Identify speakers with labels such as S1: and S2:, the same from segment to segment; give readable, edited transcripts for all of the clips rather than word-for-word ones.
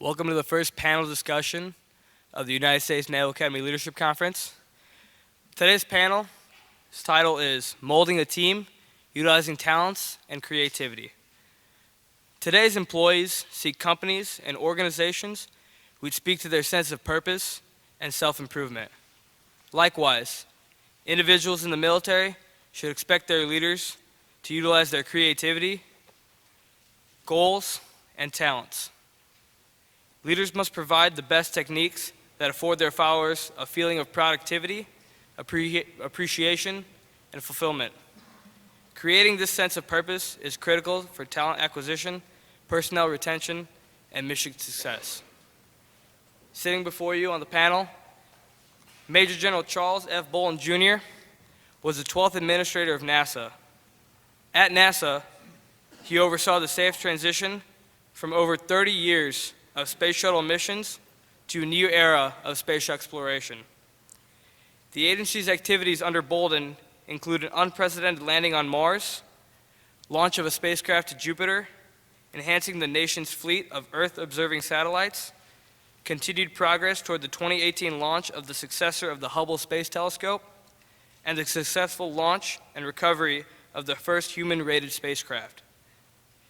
S1: Welcome to the first panel discussion of the United States Naval Academy Leadership Conference. Today's panel's title is Molding the Team, Utilizing Talents and Creativity. Today's employees seek companies and organizations which speak to their sense of purpose and self-improvement. Likewise, individuals in the military should expect their leaders to utilize their creativity, goals, and talents. Leaders must provide the best techniques that afford their followers a feeling of productivity, appreciation, and fulfillment. Creating this sense of purpose is critical for talent acquisition, personnel retention, and mission success. Sitting before you on the panel, Major General Charles F. Bolden, Jr. was the 12th Administrator of NASA. At NASA, he oversaw the safe transition from over 30 years of space shuttle missions to a new era of space exploration. The agency's activities under Bolden include an unprecedented landing on Mars, launch of a spacecraft to Jupiter, enhancing the nation's fleet of Earth-observing satellites, continued progress toward the 2018 launch of the successor of the Hubble Space Telescope, and the successful launch and recovery of the first human-rated spacecraft.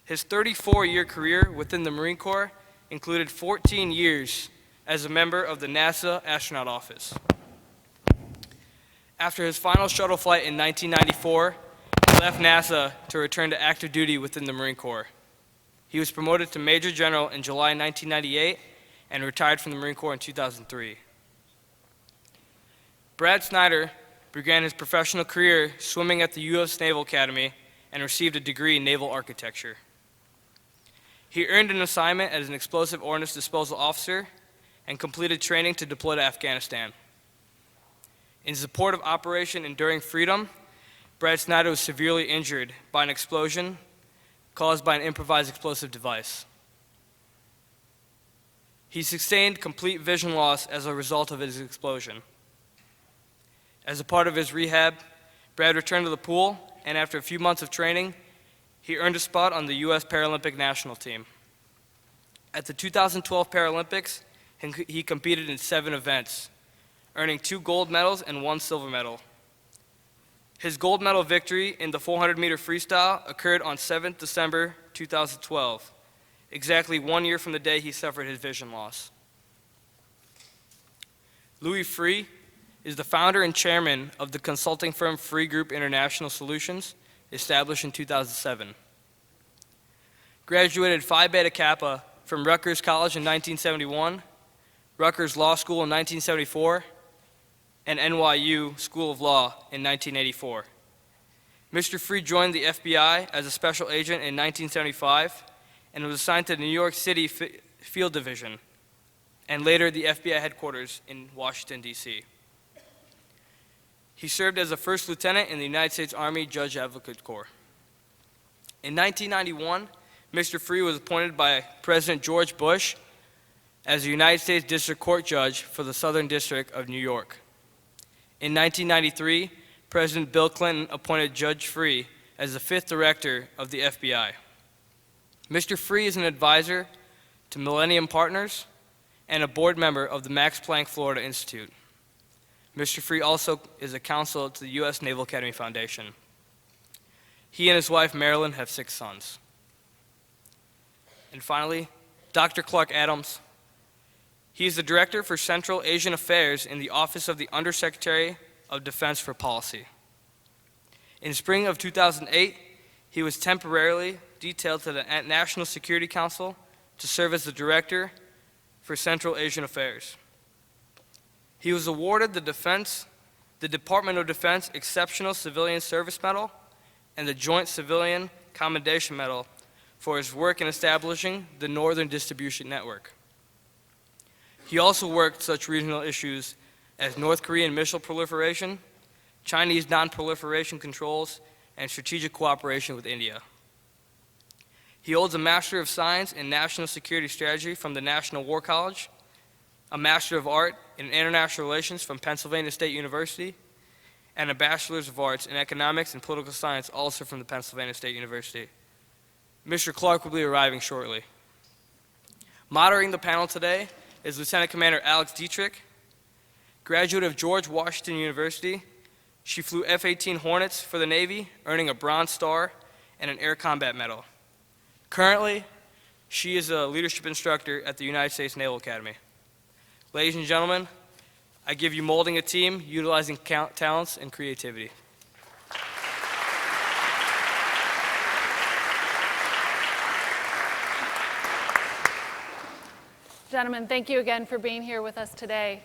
S1: His 34-year career within the Marine Corps included 14 years as a member of the NASA Astronaut Office. After his final shuttle flight in 1994, he left NASA to return to active duty within the Marine Corps. He was promoted to Major General in July 1998 and retired from the Marine Corps in 2003. Brad Snyder began his professional career swimming at the U.S. Naval Academy and received a degree in naval architecture. He earned an assignment as an explosive ordnance disposal officer and completed training to deploy to Afghanistan. In support of Operation Enduring Freedom, Brad Snyder was severely injured by an explosion caused by an improvised explosive device. He sustained complete vision loss as a result of his explosion. As a part of his rehab, Brad returned to the pool, and after a few months of training, he earned a spot on the U.S. Paralympic national team. At the 2012 Paralympics, he competed in 7 events, earning 2 gold medals and 1 silver medal. His gold medal victory in the 400-meter freestyle occurred on 7th December 2012, exactly 1 year from the day he suffered his vision loss. Louis Freeh is the founder and chairman of the consulting firm Freeh Group International Solutions, established in 2007. Graduated Phi Beta Kappa from Rutgers College in 1971, Rutgers Law School in 1974, and NYU School of Law in 1984. Mr. Freeh joined the FBI as a special agent in 1975 and was assigned to the New York City Field Division, and later the FBI headquarters in Washington, D.C. He served as a first lieutenant in the United States Army Judge Advocate Corps. In 1991, Mr. Freeh was appointed by President George Bush as the United States District Court Judge for the Southern District of New York. In 1993, President Bill Clinton appointed Judge Freeh as the 5th Director of the FBI. Mr. Freeh is an advisor to Millennium Partners and a board member of the Max Planck Florida Institute. Mr. Freeh also is a counsel to the U.S. Naval Academy Foundation. He and his wife, Marilyn, have 6 sons. And finally, Dr. Clark Adams. He is the Director for Central Asian Affairs in the Office of the Undersecretary of Defense for Policy. In spring of 2008, he was temporarily detailed to the National Security Council to serve as the Director for Central Asian Affairs. He was awarded the Department of Defense Exceptional Civilian Service Medal and the Joint Civilian Commendation Medal for his work in establishing the Northern Distribution Network. He also worked such regional issues as North Korean missile proliferation, Chinese non-proliferation controls, and strategic cooperation with India. He holds a Master of Science in National Security Strategy from the National War College, a Master of Art in International Relations from Pennsylvania State University, and a Bachelor's of Arts in Economics and Political Science also from the Pennsylvania State University. Mr. Clark will be arriving shortly. Moderating the panel today is Lieutenant Commander Alex Dietrich, graduate of George Washington University. She flew F-18 Hornets for the Navy, earning a Bronze Star and an Air Combat Medal. Currently, she is a leadership instructor at the United States Naval Academy. Ladies and gentlemen, I give you Molding a Team, Utilizing Talents and Creativity.
S2: Gentlemen, thank you again for being here with us today.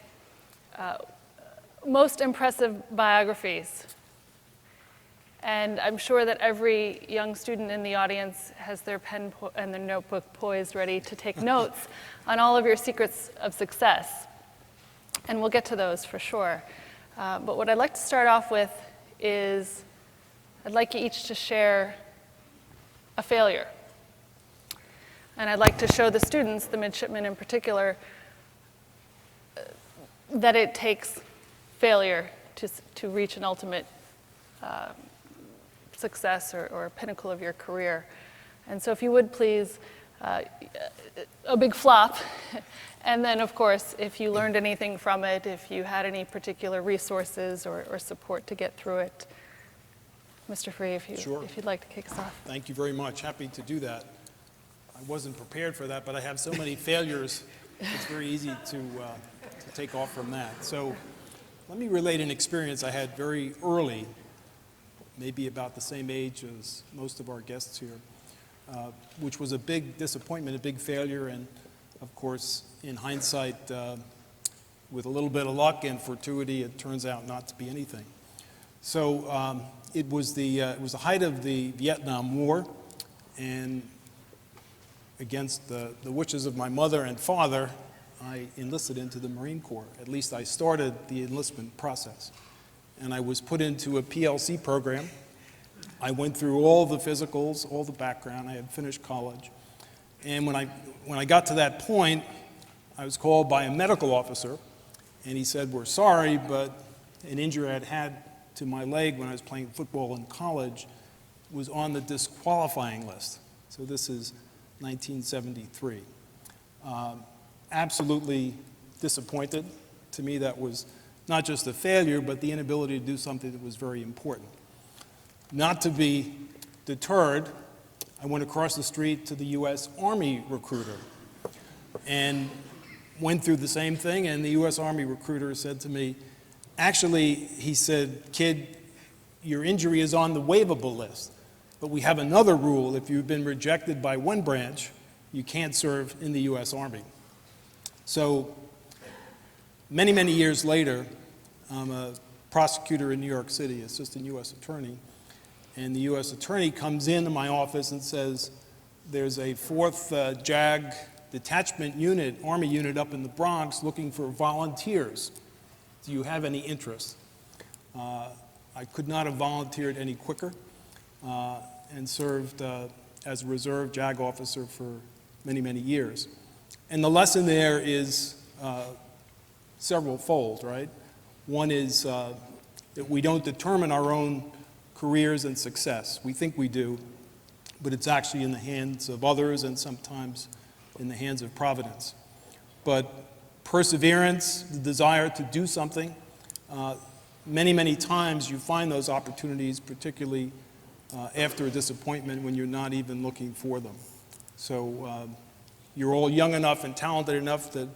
S2: Most impressive biographies. And I'm sure that every young student in the audience has their pen and their notebook poised, ready to take notes on all of your secrets of success. And we'll get to those for sure. But what I'd like to start off with is I'd like you each to share a failure. And I'd like to show the students, the midshipmen in particular, that it takes failure to reach an ultimate success or pinnacle of your career. And so if you would please, a big flop. And then, of course, if you learned anything from it, if you had any particular resources or support to get through it. Mr. Freeh, if you'd like to kick us off.
S3: Thank you very much. Happy to do that. I wasn't prepared for that, but I have so many failures, it's very easy to take off from that. So let me relate an experience I had very early, maybe about the same age as most of our guests here, which was a big disappointment, a big failure, and of course, in hindsight, with a little bit of luck and fortuity, it turns out not to be anything. So it was the height of the Vietnam War, and against the wishes of my mother and father, I enlisted into the Marine Corps. At least I started the enlistment process. And I was put into a PLC program. I went through all the physicals, all the background. I had finished college. And when I got to that point, I was called by a medical officer, and he said, "We're sorry, but an injury I'd had to my leg when I was playing football in college was on the disqualifying list." So this is 1973. Absolutely disappointed. To me, that was not just a failure, but the inability to do something that was very important. Not to be deterred, I went across the street to the U.S. Army recruiter and went through the same thing, and the U.S. Army recruiter said to me, actually, he said, "Kid, your injury is on the waivable list, but we have another rule. If you've been rejected by one branch, you can't serve in the U.S. Army." So many, many years later, I'm a prosecutor in New York City, assistant U.S. attorney, and the U.S. attorney comes into my office and says, "There's a 4th JAG detachment unit, Army unit up in the Bronx looking for volunteers. Do you have any interest?" I could not have volunteered any quicker and served as a reserve JAG officer for many, many years. And the lesson there is several-fold, right? One is that we don't determine our own careers and success. We think we do, but it's actually in the hands of others and sometimes in the hands of Providence. But perseverance, the desire to do something, many, many times you find those opportunities, particularly after a disappointment when you're not even looking for them. So you're all young enough and talented enough that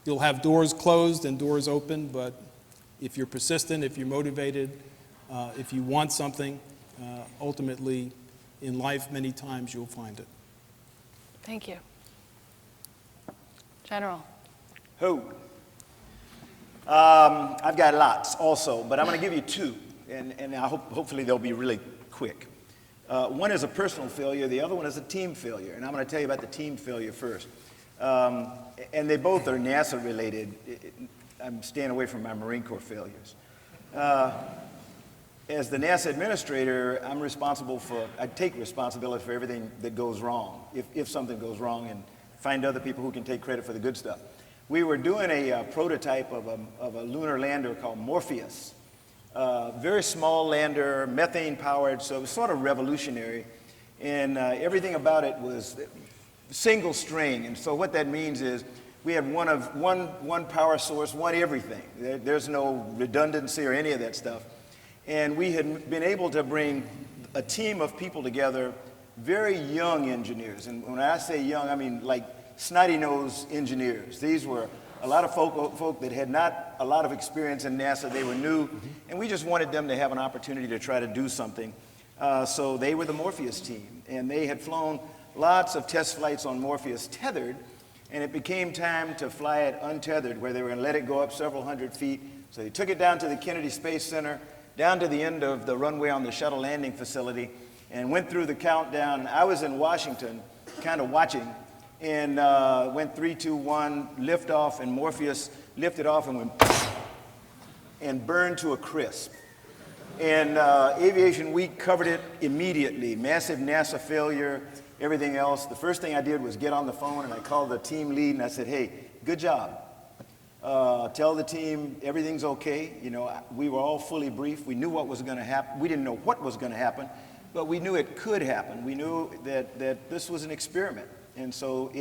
S3: you'll have doors closed and doors open, but if you're persistent, if you're motivated, if you want something, ultimately in life many times you'll find it.
S2: Thank you. General.
S4: I've got lots also, but I'm going to give you 2, and hopefully they'll be really quick. One is a personal failure, the other one is a team failure, and I'm going to tell you about the team failure first. And they both are NASA related. I'm staying away from my Marine Corps failures. As the NASA administrator, I take responsibility for everything that goes wrong, if something goes wrong, and find other people who can take credit for the good stuff. We were doing a prototype of a lunar lander called Morpheus. Very small lander, methane powered, so it was sort of revolutionary. And everything about it was single string. And so what that means is we had one power source, one everything. There's no redundancy or any of that stuff. And we had been able to bring a team of people together, very young engineers. And when I say young, I mean like snotty-nosed engineers. These were a lot of folk that had not a lot of experience in NASA. They were new, and we just wanted them to have an opportunity to try to do something. So they were the Morpheus team, and they had flown lots of test flights on Morpheus tethered, and it became time to fly it untethered, where they were going to let it go up several hundred feet. So they took it down to the Kennedy Space Center, down to the end of the runway on the shuttle landing facility, and went through the countdown. I was in Washington, kind of watching, and went 3, 2, 1, lift off, and Morpheus lifted off and went and burned to a crisp. And Aviation Week covered it immediately. Massive NASA failure, everything else. The first thing I did was get on the phone, and I called the team lead, and I said, hey, good job. Tell the team everything's okay. You know, we were all fully briefed. We knew what was going to happen. We didn't know what was going to happen, but we knew it could happen. We knew that this was an experiment. And so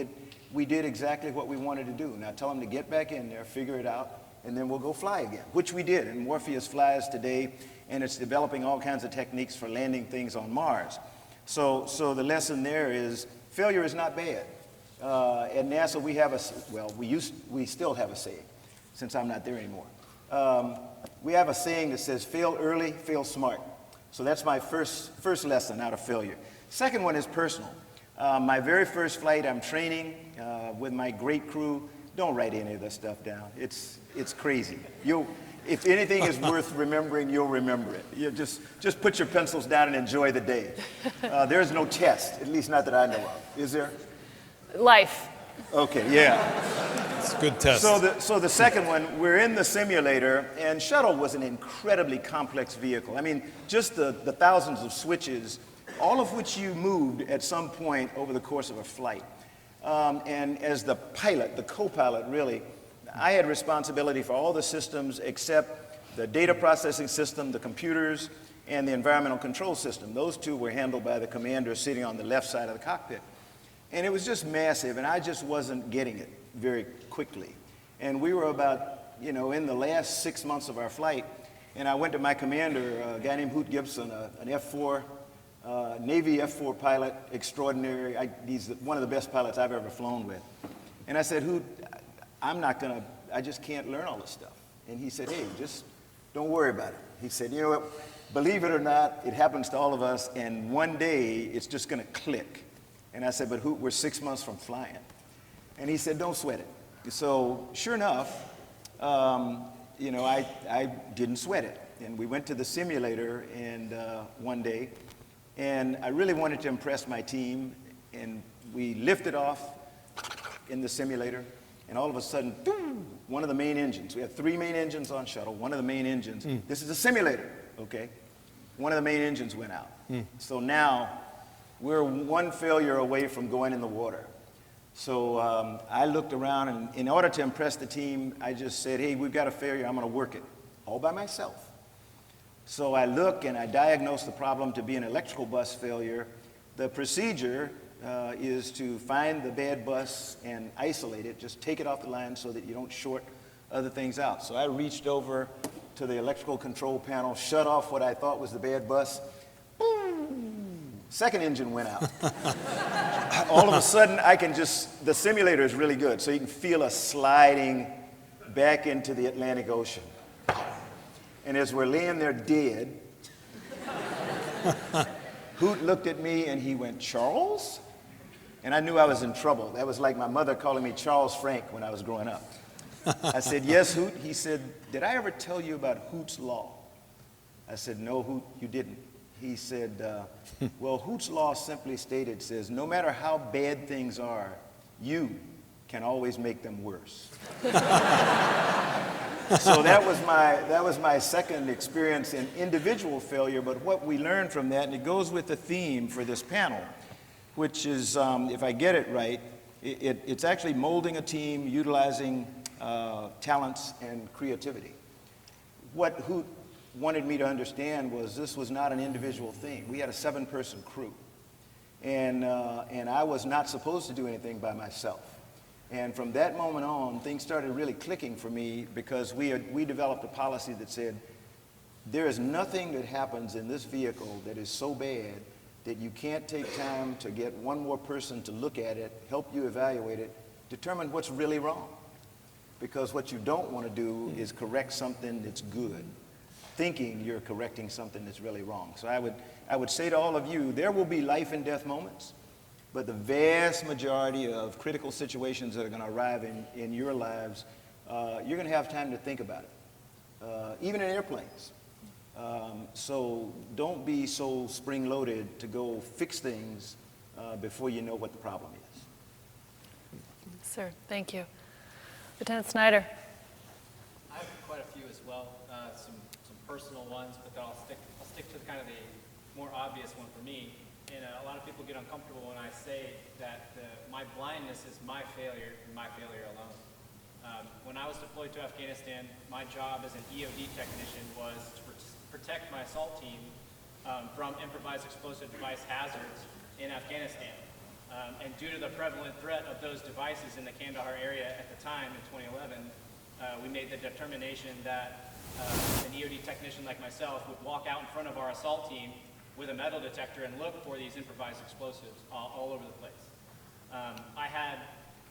S4: we did exactly what we wanted to do. Now tell them to get back in there, figure it out, and then we'll go fly again, which we did. And Morpheus flies today, and it's developing all kinds of techniques for landing things on Mars. So the lesson there is failure is not bad. At NASA, we have we still have a saying, since I'm not there anymore. We have a saying that says, fail early, fail smart. So that's my first lesson out of failure. Second one is personal. My very first flight, I'm training with my great crew. Don't write any of this stuff down. It's crazy. If anything is worth remembering, you'll remember it. You just put your pencils down and enjoy the day. There's no test, at least not that I know of. Is there?
S2: Life.
S4: Okay, yeah.
S3: It's a good test.
S4: So the second one, we're in the simulator, and shuttle was an incredibly complex vehicle. I mean, just the thousands of switches, all of which you moved at some point over the course of a flight. And as the pilot, the co-pilot really, I had responsibility for all the systems except the data processing system, the computers, and the environmental control system. Those two were handled by the commander sitting on the left side of the cockpit. And it was just massive, and I just wasn't getting it very quickly. And we were about, in the last 6 months of our flight, and I went to my commander, a guy named Hoot Gibson, an F4, Navy F4 pilot extraordinary. He's one of the best pilots I've ever flown with. And I said, Hoot, I just can't learn all this stuff. And he said, hey, just don't worry about it. He said, you know what, believe it or not, it happens to all of us, and one day it's just going to click. And I said, but Hoot, we're 6 months from flying. And he said, don't sweat it. So sure enough, I didn't sweat it. And we went to the simulator one day, and I really wanted to impress my team, and we lifted off in the simulator, and all of a sudden, boom, one of the main engines, we have 3 main engines on shuttle, one of the main engines, this is a simulator, okay? One of the main engines went out. So now, we're one failure away from going in the water. So I looked around, and in order to impress the team, I just said, hey, we've got a failure, I'm gonna work it, all by myself. So I look and I diagnose the problem to be an electrical bus failure. The procedure is to find the bad bus and isolate it, just take it off the line so that you don't short other things out. So I reached over to the electrical control panel, shut off what I thought was the bad bus. Boom! Second engine went out. All of a sudden, the simulator is really good, so you can feel us sliding back into the Atlantic Ocean. And as we're laying there dead, Hoot looked at me and he went, Charles? And I knew I was in trouble. That was like my mother calling me Charles Frank when I was growing up. I said, yes, Hoot. He said, did I ever tell you about Hoot's Law? I said, no, Hoot, you didn't. He said, well, Hoot's Law simply stated, says, no matter how bad things are, you can always make them worse. So that was my second experience in individual failure, but what we learned from that, and it goes with the theme for this panel, which is, if I get it right, it's actually molding a team, utilizing talents and creativity. What Hoot wanted me to understand was this was not an individual thing. We had a 7-person crew. and I was not supposed to do anything by myself. And from that moment on, things started really clicking for me, because we developed a policy that said, there is nothing that happens in this vehicle that is so bad that you can't take time to get one more person to look at it, help you evaluate it, determine what's really wrong. Because what you don't want to do is correct something that's good, thinking you're correcting something that's really wrong. So I would say to all of you, there will be life and death moments, but the vast majority of critical situations that are going to arrive in your lives, you're going to have time to think about it, even in airplanes. So don't be so spring-loaded to go fix things before you know what the problem is.
S2: Sir, thank you. Lieutenant Snyder.
S5: I have quite a few as well, some personal ones, but then I'll stick to kind of the more obvious one for me. And a lot of people get uncomfortable when I say that my blindness is my failure and my failure alone. When I was deployed to Afghanistan, my job as an EOD technician was to protect my assault team from improvised explosive device hazards in Afghanistan. And due to the prevalent threat of those devices in the Kandahar area at the time in 2011, we made the determination that an EOD technician like myself would walk out in front of our assault team with a metal detector and look for these improvised explosives all over the place. I had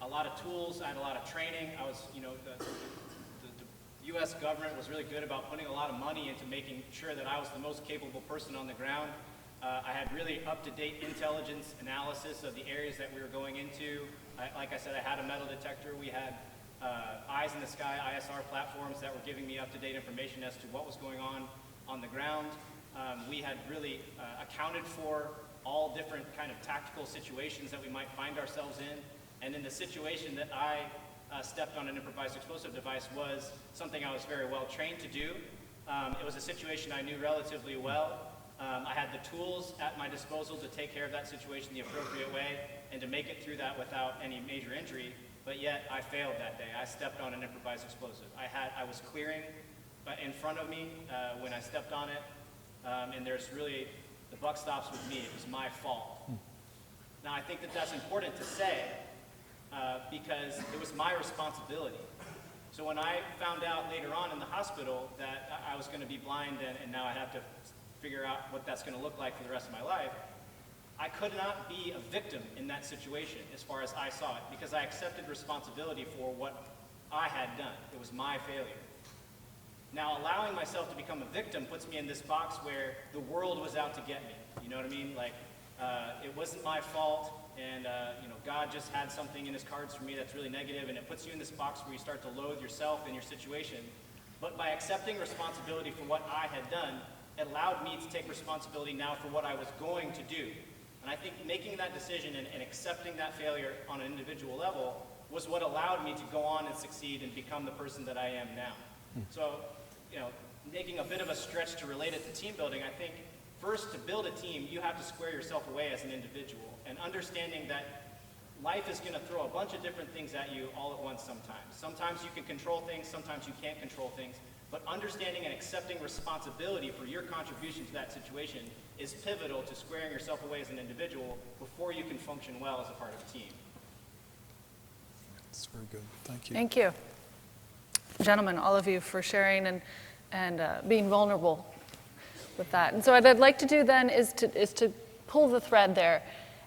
S5: a lot of tools, I had a lot of training. I was, the U.S. government was really good about putting a lot of money into making sure that I was the most capable person on the ground. I had really up-to-date intelligence analysis of the areas that we were going into. Like I said, I had a metal detector. We had eyes in the sky, ISR platforms that were giving me up-to-date information as to what was going on the ground. We had really accounted for all different kind of tactical situations that we might find ourselves in. And in the situation that I stepped on an improvised explosive device was something I was very well trained to do. It was a situation I knew relatively well. I had the tools at my disposal to take care of that situation the appropriate way and to make it through that without any major injury, but yet I failed that day. I stepped on an improvised explosive. I was clearing in front of me when I stepped on it, and there's really, the buck stops with me. It was my fault. Now I think that that's important to say because it was my responsibility. So when I found out later on in the hospital that I was going to be blind and now I have to figure out what that's going to look like for the rest of my life, I could not be a victim in that situation as far as I saw it, because I accepted responsibility for what I had done. It was my failure. Now, allowing myself to become a victim puts me in this box where the world was out to get me. You know what I mean? Like, it wasn't my fault, and God just had something in his cards for me that's really negative, and it puts you in this box where you start to loathe yourself and your situation. But by accepting responsibility for what I had done, it allowed me to take responsibility now for what I was going to do. And I think making that decision and accepting that failure on an individual level was what allowed me to go on and succeed and become the person that I am now. So, making a bit of a stretch to relate it to team building, I think first, to build a team, you have to square yourself away as an individual, and understanding that life is going to throw a bunch of different things at you all at once sometimes. Sometimes you can control things, sometimes you can't control things. But understanding and accepting responsibility for your contribution to that situation is pivotal to squaring yourself away as an individual before you can function well as a part of a team.
S3: That's very good. Thank you.
S2: Thank you. Gentlemen, all of you, for sharing and being vulnerable with that. And so what I'd like to do then is to pull the thread there.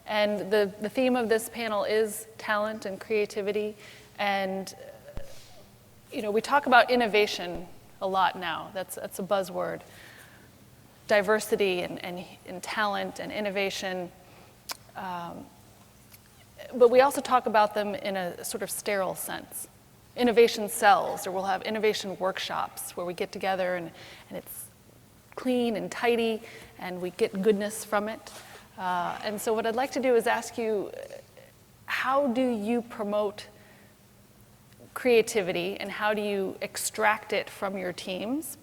S2: And the theme of this panel is talent and creativity. And we talk about innovation a lot now. That's a buzzword. Diversity and talent and innovation. But we also talk about them in a sort of sterile sense. Innovation cells, or we'll have innovation workshops where we get together and it's clean and tidy and we get goodness from it. And so what I'd like to do is ask you, how do you promote creativity and how do you extract it from your teams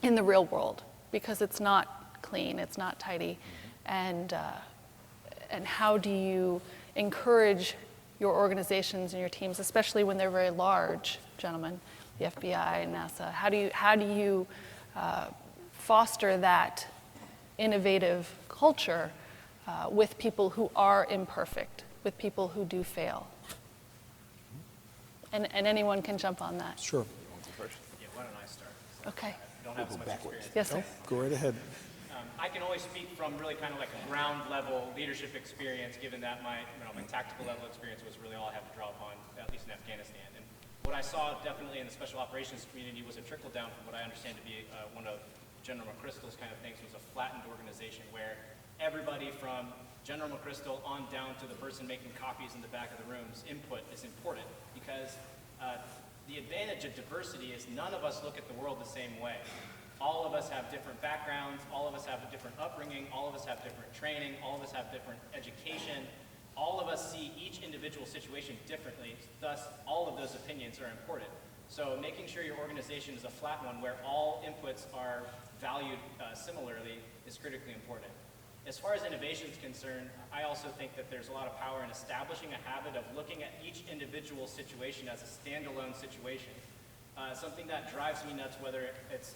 S2: in the real world? Because it's not clean, it's not tidy. And how do you encourage your organizations and your teams, especially when they're very large, gentlemen, the FBI and NASA? How do you foster that innovative culture with people who are imperfect, with people who do fail. And anyone can jump on that.
S3: Sure.
S5: Yeah, why don't I start?
S2: Okay.
S5: I don't have so much experience.
S2: Yes, sir.
S3: Go right ahead.
S5: I can only speak from really kind of like a ground level leadership experience, given that my tactical level experience was really all I had to draw upon, at least in Afghanistan. And what I saw definitely in the special operations community was a trickle down from what I understand to be one of General McChrystal's kind of things, was a flattened organization where everybody from General McChrystal on down to the person making copies in the back of the room's input is important, because the advantage of diversity is none of us look at the world the same way. All of us have different backgrounds, all of us have a different upbringing, all of us have different training, all of us have different education. All of us see each individual situation differently, thus all of those opinions are important. So making sure your organization is a flat one where all inputs are valued similarly is critically important. As far as innovation is concerned, I also think that there's a lot of power in establishing a habit of looking at each individual situation as a standalone situation. Something that drives me nuts, whether it's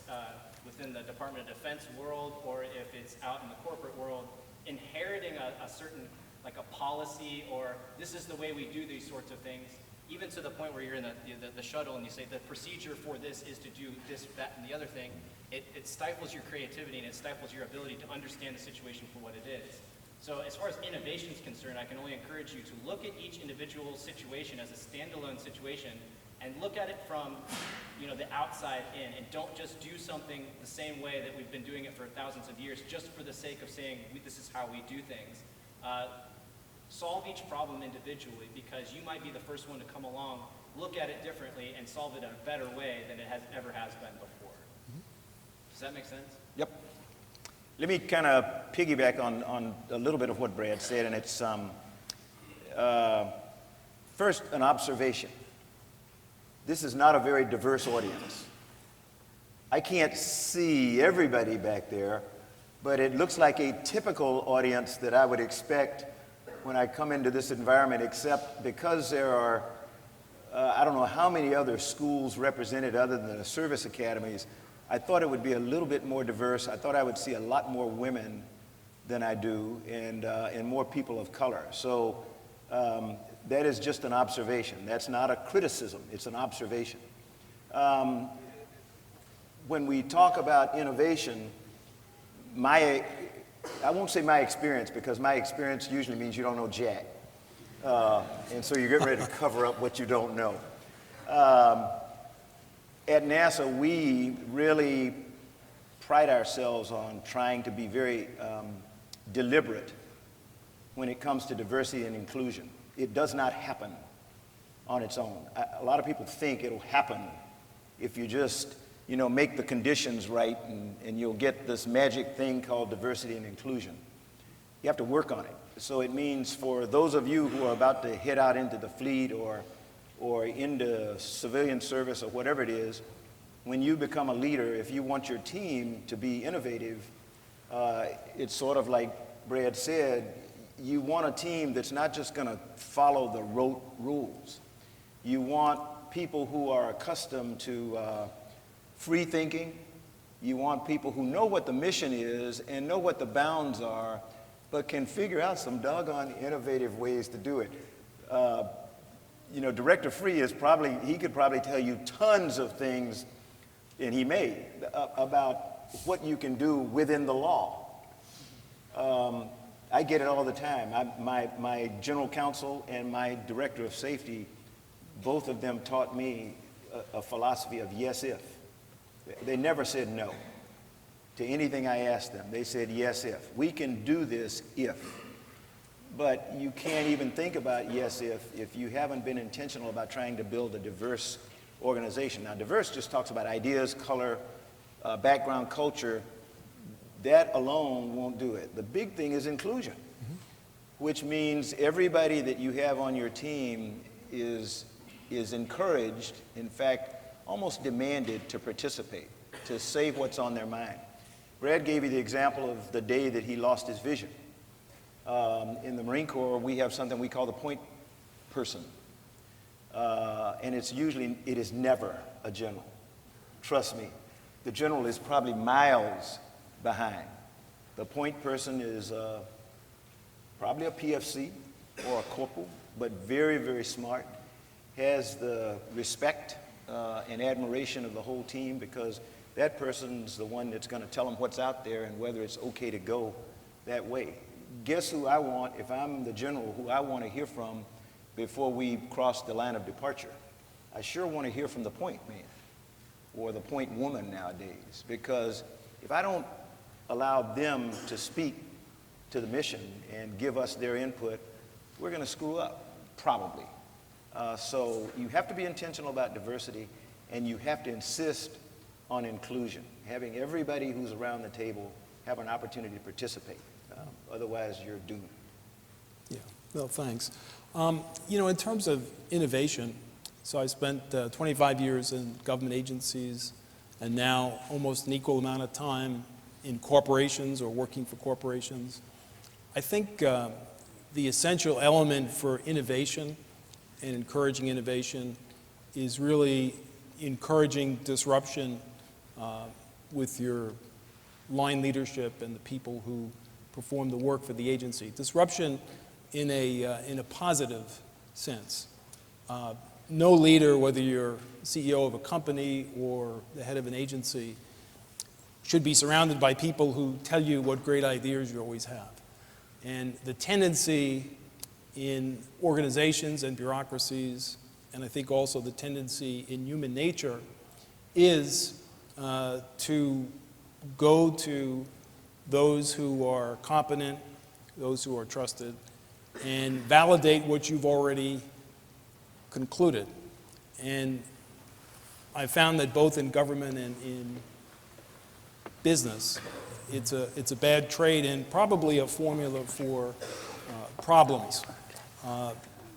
S5: within the Department of Defense world or if it's out in the corporate world, inheriting a certain, like a policy, or this is the way we do these sorts of things, even to the point where you're in the shuttle and you say the procedure for this is to do this, that, and the other thing, it stifles your creativity and it stifles your ability to understand the situation for what it is. So as far as innovation is concerned, I can only encourage you to look at each individual situation as a standalone situation and look at it from the outside in, and don't just do something the same way that we've been doing it for thousands of years just for the sake of saying this is how we do things. Solve each problem individually, because you might be the first one to come along, look at it differently, and solve it in a better way than it ever has been before. Does that make sense?
S4: Yep. Let me kind of piggyback on a little bit of what Brad said, and it's first an observation. This is not a very diverse audience. I can't see everybody back there, but it looks like a typical audience that I would expect when I come into this environment, except because there are, I don't know how many other schools represented other than the service academies, I thought it would be a little bit more diverse. I thought I would see a lot more women than I do, and more people of color. So that is just an observation. That's not a criticism, it's an observation. When we talk about innovation, I won't say my experience, because my experience usually means you don't know jack. And so you're getting ready to cover up what you don't know. At NASA, we really pride ourselves on trying to be very deliberate when it comes to diversity and inclusion. It does not happen on its own. A lot of people think it'll happen if you just make the conditions right, and you'll get this magic thing called diversity and inclusion. You have to work on it. So it means for those of you who are about to head out into the fleet or into civilian service or whatever it is, when you become a leader, if you want your team to be innovative, it's sort of like Brad said, you want a team that's not just going to follow the rote rules. You want people who are accustomed to free thinking. You want people who know what the mission is and know what the bounds are, but can figure out some doggone innovative ways to do it. Director Freeh he could probably tell you tons of things, and he may, about what you can do within the law. I get it all the time. My general counsel and my director of safety, both of them taught me a philosophy of yes if. They never said no to anything I asked them. They said yes if. We can do this if. But you can't even think about yes if you haven't been intentional about trying to build a diverse organization. Now, diverse just talks about ideas, color, background, culture. That alone won't do it. The big thing is inclusion, which means everybody that you have on your team is encouraged, in fact, almost demanded to participate, to say what's on their mind. Brad gave you the example of the day that he lost his vision. In the Marine Corps, we have something we call the point person. And it is never a general. Trust me. The general is probably miles behind. The point person is probably a PFC or a corporal, but very, very smart, has the respect and admiration of the whole team, because that person's the one that's going to tell them what's out there and whether it's okay to go that way. Guess who I want, if I'm the general, who I want to hear from before we cross the line of departure? I sure want to hear from the point man or the point woman nowadays, because if I don't allow them to speak to the mission and give us their input, we're going to screw up, probably. So you have to be intentional about diversity, and you have to insist on inclusion, having everybody who's around the table have an opportunity to participate. Otherwise, you're doomed.
S3: Yeah, well, thanks. You know, in terms of innovation, so I spent 25 years in government agencies, and now almost an equal amount of time in corporations or working for corporations. I think the essential element for innovation and encouraging innovation is really encouraging disruption with your line leadership and the people who perform the work for the agency. Disruption in a positive sense. No leader, whether you're CEO of a company or the head of an agency, should be surrounded by people who tell you what great ideas you always have. And the tendency in organizations and bureaucracies, and I think also the tendency in human nature, is to go to those who are competent, those who are trusted, and validate what you've already concluded. And I found that both in government and in business, it's a bad trade and probably a formula for problems.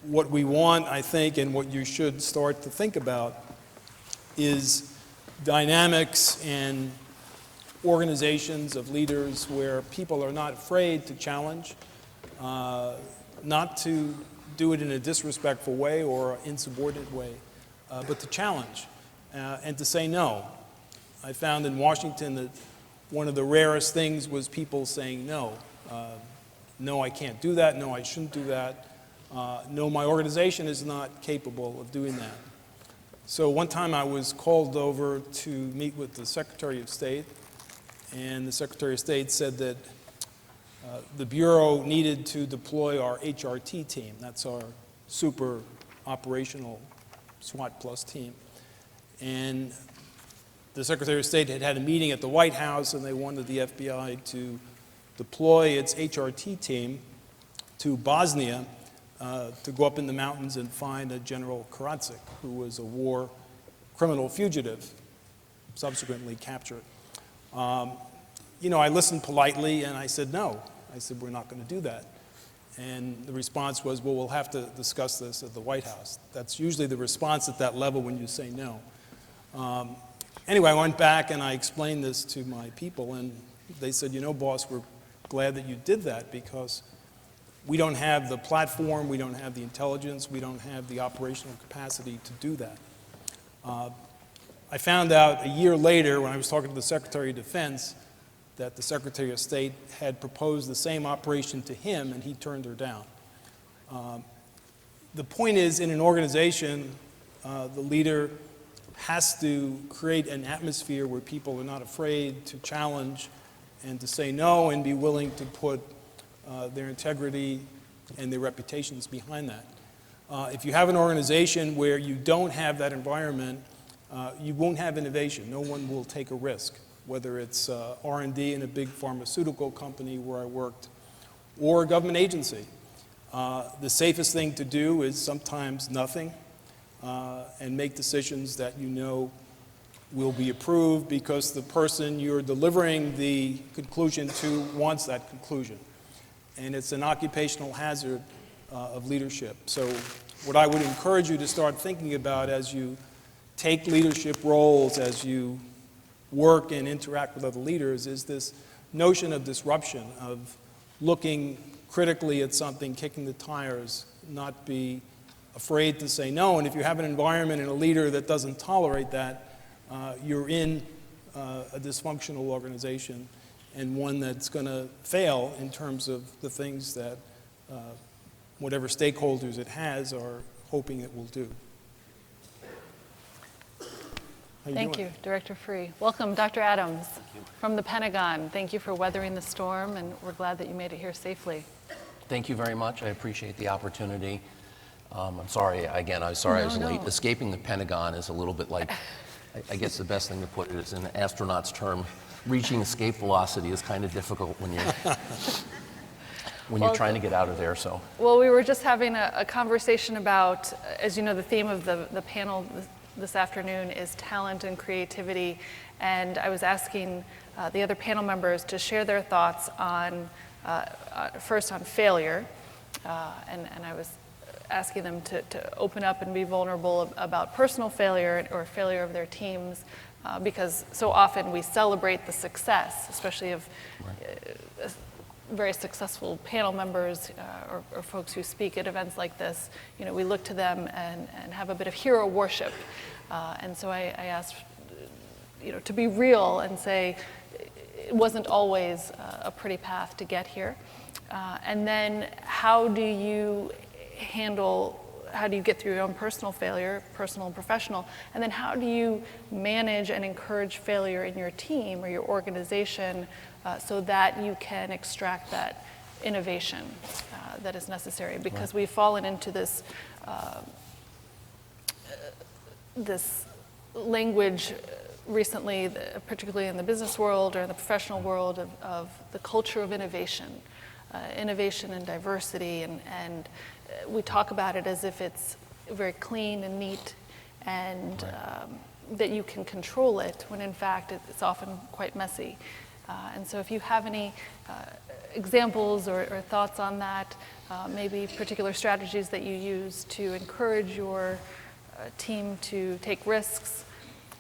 S3: What we want, I think, and what you should start to think about is dynamics and organizations of leaders where people are not afraid to challenge, not to do it in a disrespectful way or insubordinate way, but to challenge and to say no. I found in Washington that one of the rarest things was people saying no. No, I can't do that. No, I shouldn't do that. No, my organization is not capable of doing that. So one time I was called over to meet with the Secretary of State, and the Secretary of State said that the Bureau needed to deploy our HRT team. That's our super operational SWAT plus team. And the Secretary of State had had a meeting at the White House, and they wanted the FBI to deploy its HRT team to Bosnia to go up in the mountains and find a General Karadzic, who was a war criminal fugitive, subsequently captured. You know, I listened politely, and I said no. I said, we're not going to do that. And the response was, well, we'll have to discuss this at the White House. That's usually the response at that level when you say no. Anyway, I went back and I explained this to my people, and they said, you know, boss, we're glad that you did that, because we don't have the platform, we don't have the intelligence, we don't have the operational capacity to do that. I found out a year later when I was talking to the Secretary of Defense that the Secretary of State had proposed the same operation to him, and he turned her down. The point is, in an organization, the leader has to create an atmosphere where people are not afraid to challenge and to say no and be willing to put their integrity and their reputations behind that. If you have an organization where you don't have that environment, you won't have innovation. No one will take a risk, whether it's R&D in a big pharmaceutical company where I worked or a government agency. The safest thing to do is sometimes nothing and make decisions that you know will be approved because the person you're delivering the conclusion to wants that conclusion. And it's an occupational hazard of leadership. So what I would encourage you to start thinking about as you take leadership roles, as you work and interact with other leaders, is this notion of disruption, of looking critically at something, kicking the tires, not be afraid to say no. And if you have an environment and a leader that doesn't tolerate that, you're in a dysfunctional organization and one that's going to fail in terms of the things that whatever stakeholders it has are hoping it will do. How
S2: Thank
S3: doing?
S2: you, Director Freeh. Welcome, Dr. Adams from the Pentagon. Thank you for weathering the storm, and we're glad that you made it here safely.
S6: Thank you very much. I appreciate the opportunity. I'm sorry, again, I'm sorry I was late.
S2: No.
S6: Escaping the Pentagon is a little bit like, I guess the best thing to put it is in an astronaut's term, reaching escape velocity is kind of difficult when you're,
S2: Well,
S6: trying to get out of there, so.
S2: Well, we were just having a conversation about, as you know, the theme of the panel this afternoon is talent and creativity, and I was asking the other panel members to share their thoughts on, first on failure, and I was asking them to open up and be vulnerable about personal failure or failure of their teams, because so often we celebrate the success, especially of very successful panel members or folks who speak at events like this. You know, we look to them and have a bit of hero worship. And so I asked, you know, to be real and say it wasn't always a pretty path to get here. And then how do you get through your own personal failure, personal and professional, and then how do you manage and encourage failure in your team or your organization so that you can extract that innovation that is necessary? Because we've fallen into this this language recently, particularly in the business world or in the professional world, of the culture of innovation, innovation and diversity, and we talk about it as if it's very clean and neat and that you can control it, when in fact it's often quite messy. And so if you have any examples or thoughts on that, maybe particular strategies that you use to encourage your team to take risks,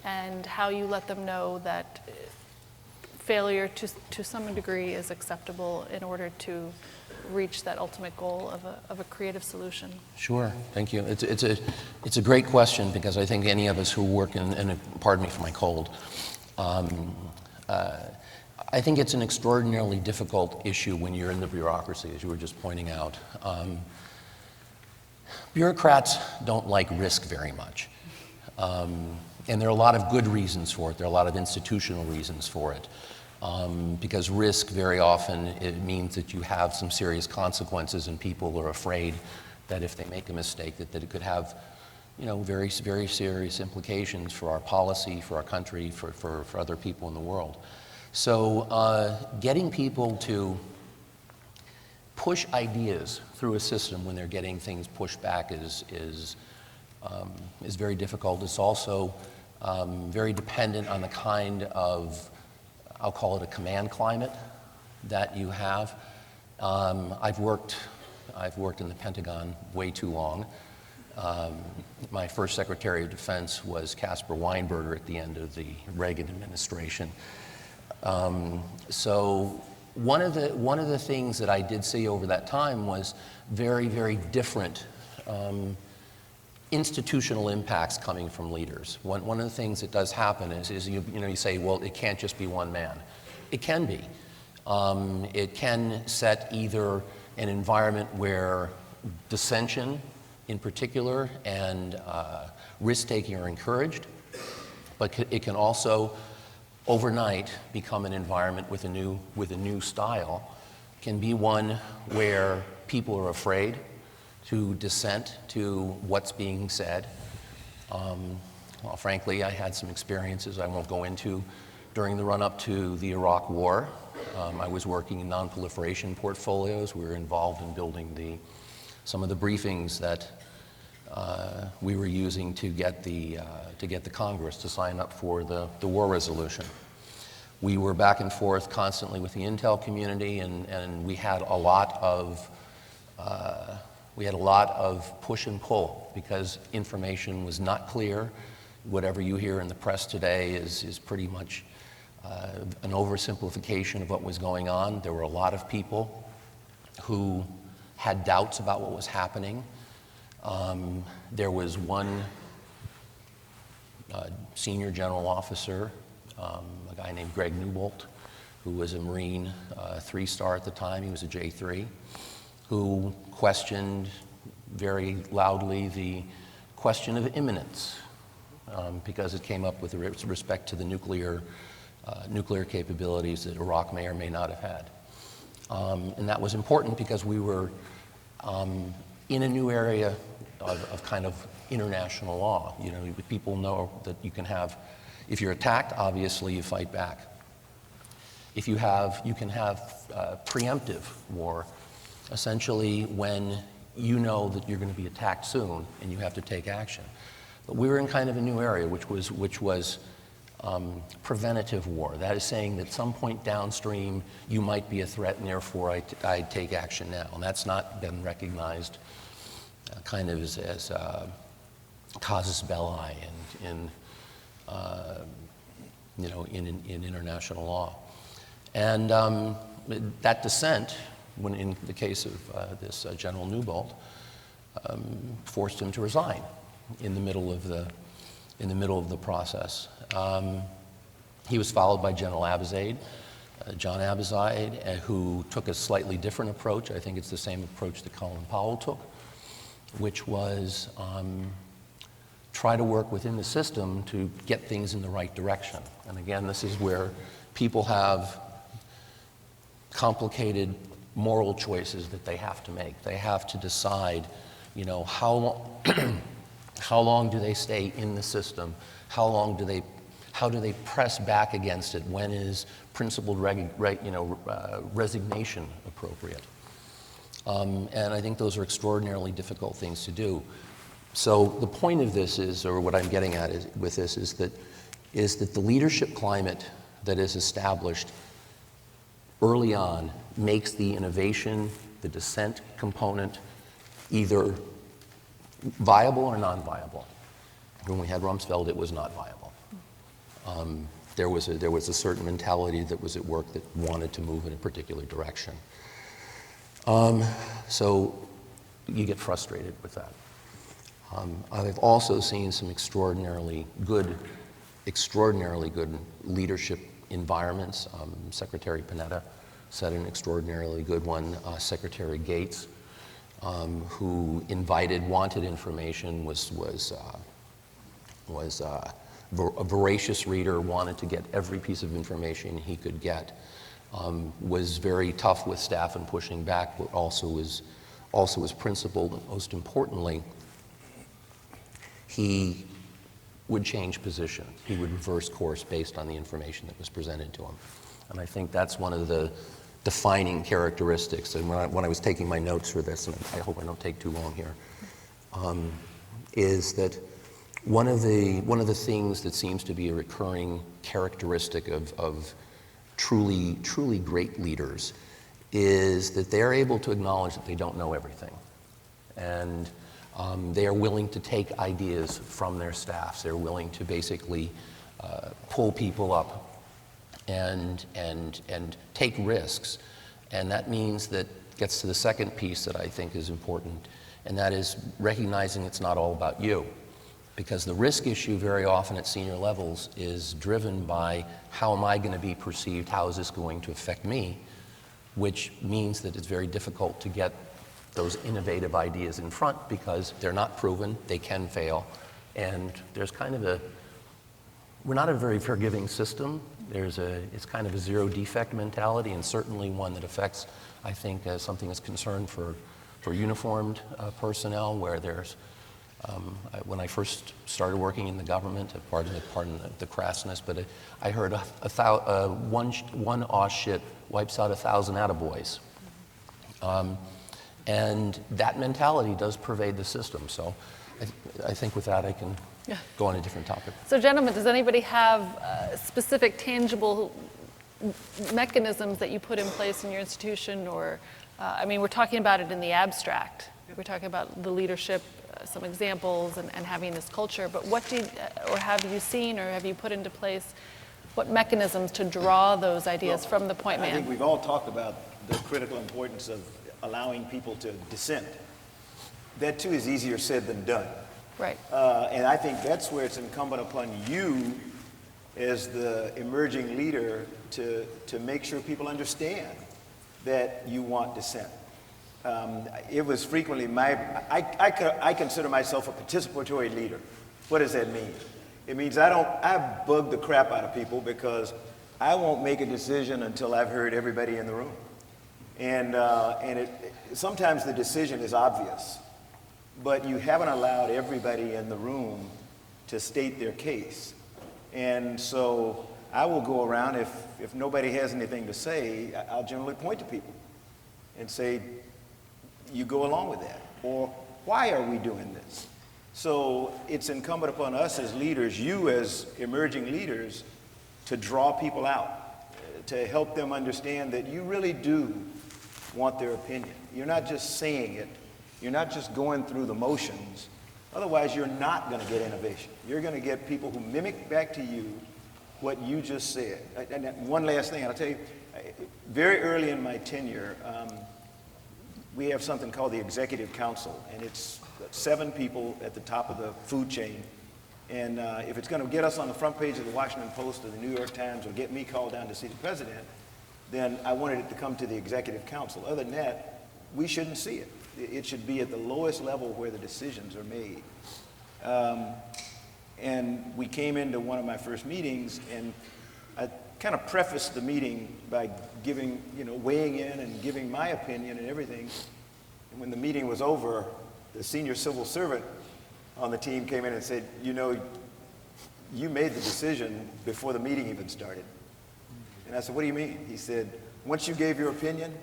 S2: and how you let them know that failure to some degree is acceptable in order to reach that ultimate goal of a creative solution.
S6: Sure, thank you. It's a great question, because I think any of us who work pardon me for my cold, I think it's an extraordinarily difficult issue when you're in the bureaucracy, as you were just pointing out. Bureaucrats don't like risk very much. And there are a lot of good reasons for it. There are a lot of institutional reasons for it. Because risk very often, it means that you have some serious consequences, and people are afraid that if they make a mistake that it could have, you know, very, very serious implications for our policy, for our country, for other people in the world. So getting people to push ideas through a system when they're getting things pushed back is very difficult. It's also very dependent on the kind of, I'll call it a command climate that you have. I've worked in the Pentagon way too long. My first Secretary of Defense was Caspar Weinberger at the end of the Reagan administration. So one of the things that I did see over that time was very, very different institutional impacts coming from leaders. One of the things that does happen is you say, well, it can't just be one man. It can be. It can set either an environment where dissension in particular and risk-taking are encouraged, but it can also overnight become an environment with a new style. It can be one where people are afraid to dissent to what's being said. Well, frankly, I had some experiences I won't go into during the run-up to the Iraq War. I was working in non-proliferation portfolios. We were involved in building some of the briefings that we were using to get the Congress to sign up for the war resolution. We were back and forth constantly with the intel community, and we had a lot of push and pull because information was not clear. Whatever you hear in the press today is pretty much an oversimplification of what was going on. There were a lot of people who had doubts about what was happening. There was one senior general officer, a guy named Greg Newbolt, who was a Marine 3-star at the time. He was a J3, who questioned very loudly the question of imminence, because it came up with respect to the nuclear capabilities that Iraq may or may not have had. And that was important because we were in a new area of kind of international law. You know, people know that you can have, if you're attacked, obviously you fight back. If you can have preemptive war, essentially when you know that you're going to be attacked soon and you have to take action. But we were in kind of a new area, which was preventative war. That is saying that some point downstream you might be a threat, and therefore I take action now. And that's not been recognized kind of as casus belli in international law. And that dissent, when in the case of this General Newbold, forced him to resign in the middle of the process. He was followed by General Abizaid, John Abizaid, who took a slightly different approach. I think it's the same approach that Colin Powell took, which was try to work within the system to get things in the right direction. And again, this is where people have complicated moral choices that they have to make. They have to decide, you know, how long do they stay in the system? How do they press back against it? When is principled resignation appropriate? And I think those are extraordinarily difficult things to do. So the point of this is, or what I'm getting at with this is that the leadership climate that is established early on makes the innovation, the dissent component, either viable or non-viable. When we had Rumsfeld, it was not viable. There was a certain mentality that was at work that wanted to move in a particular direction. So you get frustrated with that. I've also seen some extraordinarily good leadership environments. Secretary Panetta set an extraordinarily good one. Secretary Gates, who wanted information, was a voracious reader, wanted to get every piece of information he could get, was very tough with staff and pushing back, but also was principled, and most importantly, he would change position. He would reverse course based on the information that was presented to him. And I think that's one of the defining characteristics. And when I was taking my notes for this, and I hope I don't take too long here, is that one of the things that seems to be a recurring characteristic of truly great leaders is that they're able to acknowledge that they don't know everything. And they are willing to take ideas from their staffs. They're willing to basically pull people up and take risks. And that means that gets to the second piece that I think is important, and that is recognizing it's not all about you. Because the risk issue very often at senior levels is driven by how am I going to be perceived, how is this going to affect me, which means that it's very difficult to get those innovative ideas in front because they're not proven, they can fail, and there's kind of we're not a very forgiving system. It's kind of a zero defect mentality, and certainly one that affects, I think, something that's concerned for uniformed personnel, where there's, when I first started working in the government, pardon the crassness, but I heard one aw shit wipes out 1,000 attaboys. And that mentality does pervade the system. So I think with that I can go on a different topic.
S2: So gentlemen, does anybody have specific tangible mechanisms that you put in place in your institution? Or, I mean, we're talking about it in the abstract. We're talking about the leadership, some examples, and having this culture. But what or have you seen or have you put into place, what mechanisms to draw those ideas from the point man?
S4: I think we've all talked about the critical importance of allowing people to dissent. That too is easier said than done.
S2: Right.
S4: And I think that's where it's incumbent upon you as the emerging leader to make sure people understand that you want dissent. It was frequently I consider myself a participatory leader. What does that mean? It means I bug the crap out of people because I won't make a decision until I've heard everybody in the room. And sometimes the decision is obvious, but you haven't allowed everybody in the room to state their case. And so I will go around, if nobody has anything to say, I'll generally point to people and say, you go along with that, or why are we doing this? So it's incumbent upon us as leaders, you as emerging leaders, to draw people out, to help them understand that you really do want their opinion. You're not just saying it, you're not just going through the motions, otherwise you're not going to get innovation. You're going to get people who mimic back to you what you just said. And one last thing, I'll tell you, very early in my tenure, we have something called the Executive Council, and it's 7 people at the top of the food chain. And if it's going to get us on the front page of the Washington Post or the New York Times or get me called down to see the president, then I wanted it to come to the Executive Council. Other than that, we shouldn't see it. It should be at the lowest level where the decisions are made. And we came into one of my first meetings, and I kind of prefaced the meeting by giving, weighing in and giving my opinion and everything. And when the meeting was over, the senior civil servant on the team came in and said, you made the decision before the meeting even started. And I said, what do you mean? He said, once you gave your opinion,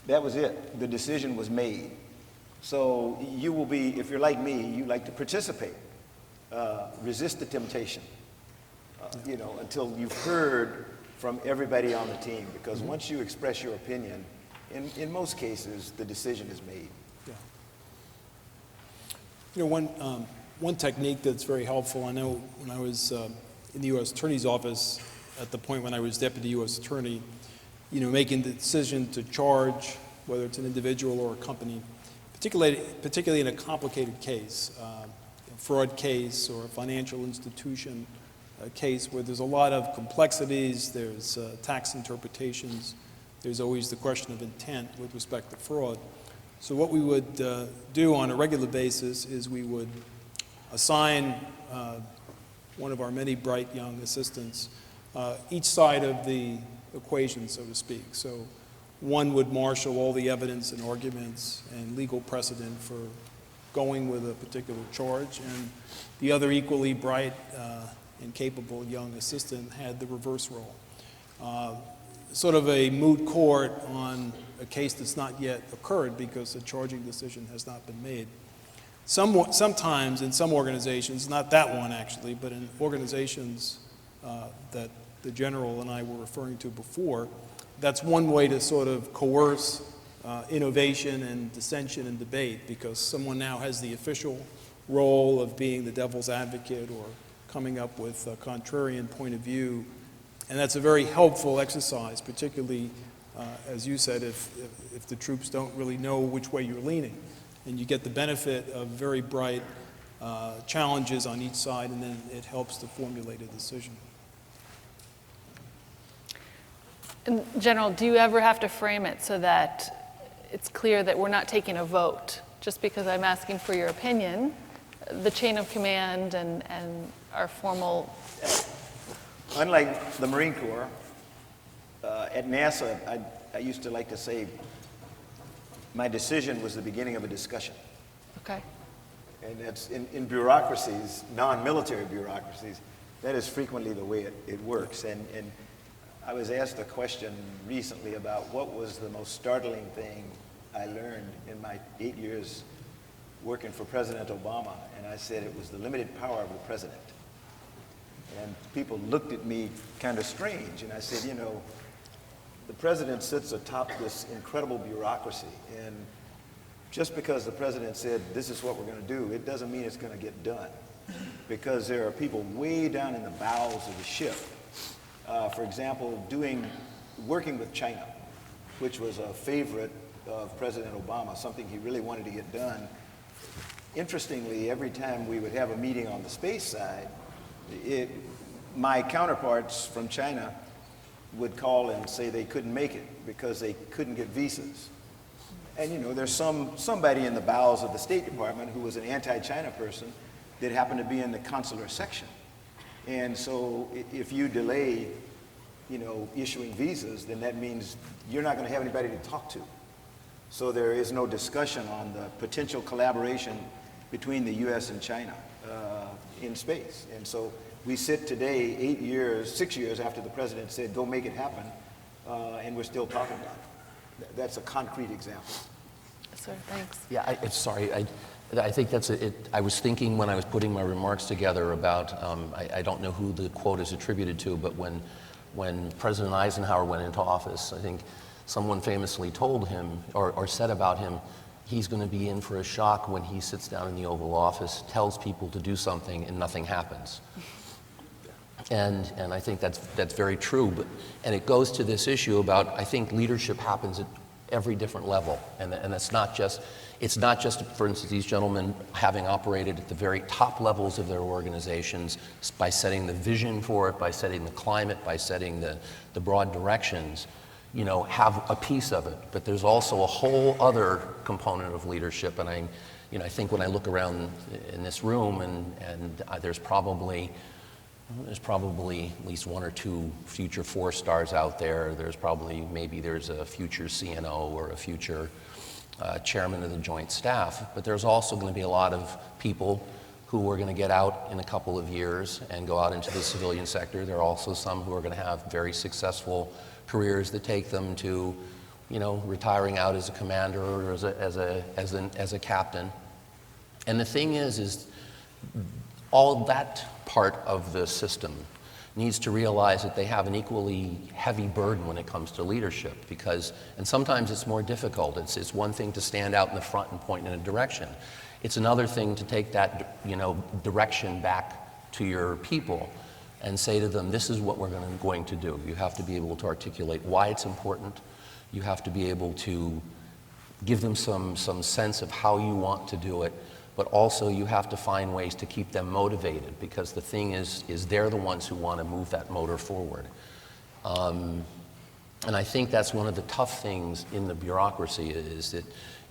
S4: that was it. The decision was made. So you will be, if you're like me, you like to participate. Resist the temptation, until you've heard from everybody on the team. Because once you express your opinion, in most cases, the decision is made.
S3: Yeah. One technique that's very helpful, I know when I was in the U.S. Attorney's Office, at the point when I was Deputy U.S. Attorney, making the decision to charge, whether it's an individual or a company, particularly in a complicated case, a fraud case or a financial institution case where there's a lot of complexities, there's tax interpretations, there's always the question of intent with respect to fraud. So what we would do on a regular basis is we would assign one of our many bright young assistants each side of the equation, so to speak. So one would marshal all the evidence and arguments and legal precedent for going with a particular charge, and the other equally bright and capable young assistant had the reverse role. Sort of a moot court on a case that's not yet occurred because the charging decision has not been made. Sometimes in some organizations, not that one actually, but in organizations that the general and I were referring to before, that's one way to sort of coerce innovation and dissension and debate, because someone now has the official role of being the devil's advocate or coming up with a contrarian point of view. And that's a very helpful exercise, particularly, as you said, if the troops don't really know which way you're leaning. And you get the benefit of very bright challenges on each side, and then it helps to formulate a decision.
S2: And General, do you ever have to frame it so that it's clear that we're not taking a vote just because I'm asking for your opinion? The chain of command and our formal...
S4: Unlike the Marine Corps, at NASA, I used to like to say my decision was the beginning of a discussion.
S2: Okay.
S4: And that's in bureaucracies, non-military bureaucracies, that is frequently the way it works. And I was asked a question recently about what was the most startling thing I learned in my 8 years working for President Obama, and I said it was the limited power of the president. And people looked at me kind of strange, and I said, the president sits atop this incredible bureaucracy, and just because the president said this is what we're going to do, it doesn't mean it's going to get done, because there are people way down in the bowels of the ship. For example, working with China, which was a favorite of President Obama, something he really wanted to get done. Interestingly, every time we would have a meeting on the space side, my counterparts from China would call and say they couldn't make it because they couldn't get visas. And you know, there's somebody in the bowels of the State Department who was an anti-China person that happened to be in the consular section. And so if you delay, you know, issuing visas, then that means you're not going to have anybody to talk to. So there is no discussion on the potential collaboration between the U.S. and China in space. And so we sit today 6 years after the president said, go make it happen, and we're still talking about it. That's a concrete example.
S2: Sir, thanks.
S6: Yeah, sorry. I think that's it. I was thinking when I was putting my remarks together about, I don't know who the quote is attributed to, but when President Eisenhower went into office, I think someone famously told him or said about him, he's going to be in for a shock when he sits down in the Oval Office, tells people to do something, and nothing happens. And I think that's very true. And it goes to this issue about, I think leadership happens at every different level. And it's not just, for instance, these gentlemen having operated at the very top levels of their organizations by setting the vision for it, by setting the climate, by setting the broad directions, you know, have a piece of it. But there's also a whole other component of leadership. And I think when I look around in this room, and there's probably at least one or two future 4-stars out there. Maybe there's a future CNO or a future chairman of the Joint Staff. But there's also going to be a lot of people who are going to get out in a couple of years and go out into the civilian sector. There are also some who are going to have very successful careers that take them to, you know, retiring out as a commander or as a captain. And the thing is all that part of the system needs to realize that they have an equally heavy burden when it comes to leadership, and sometimes it's more difficult. It's one thing to stand out in the front and point in a direction. It's another thing to take that, you know, direction back to your people and say to them, this is what we're going to do. You have to be able to articulate why it's important. You have to be able to give them some sense of how you want to do it. But also you have to find ways to keep them motivated, because the thing is they're the ones who want to move that motor forward. And I think that's one of the tough things in the bureaucracy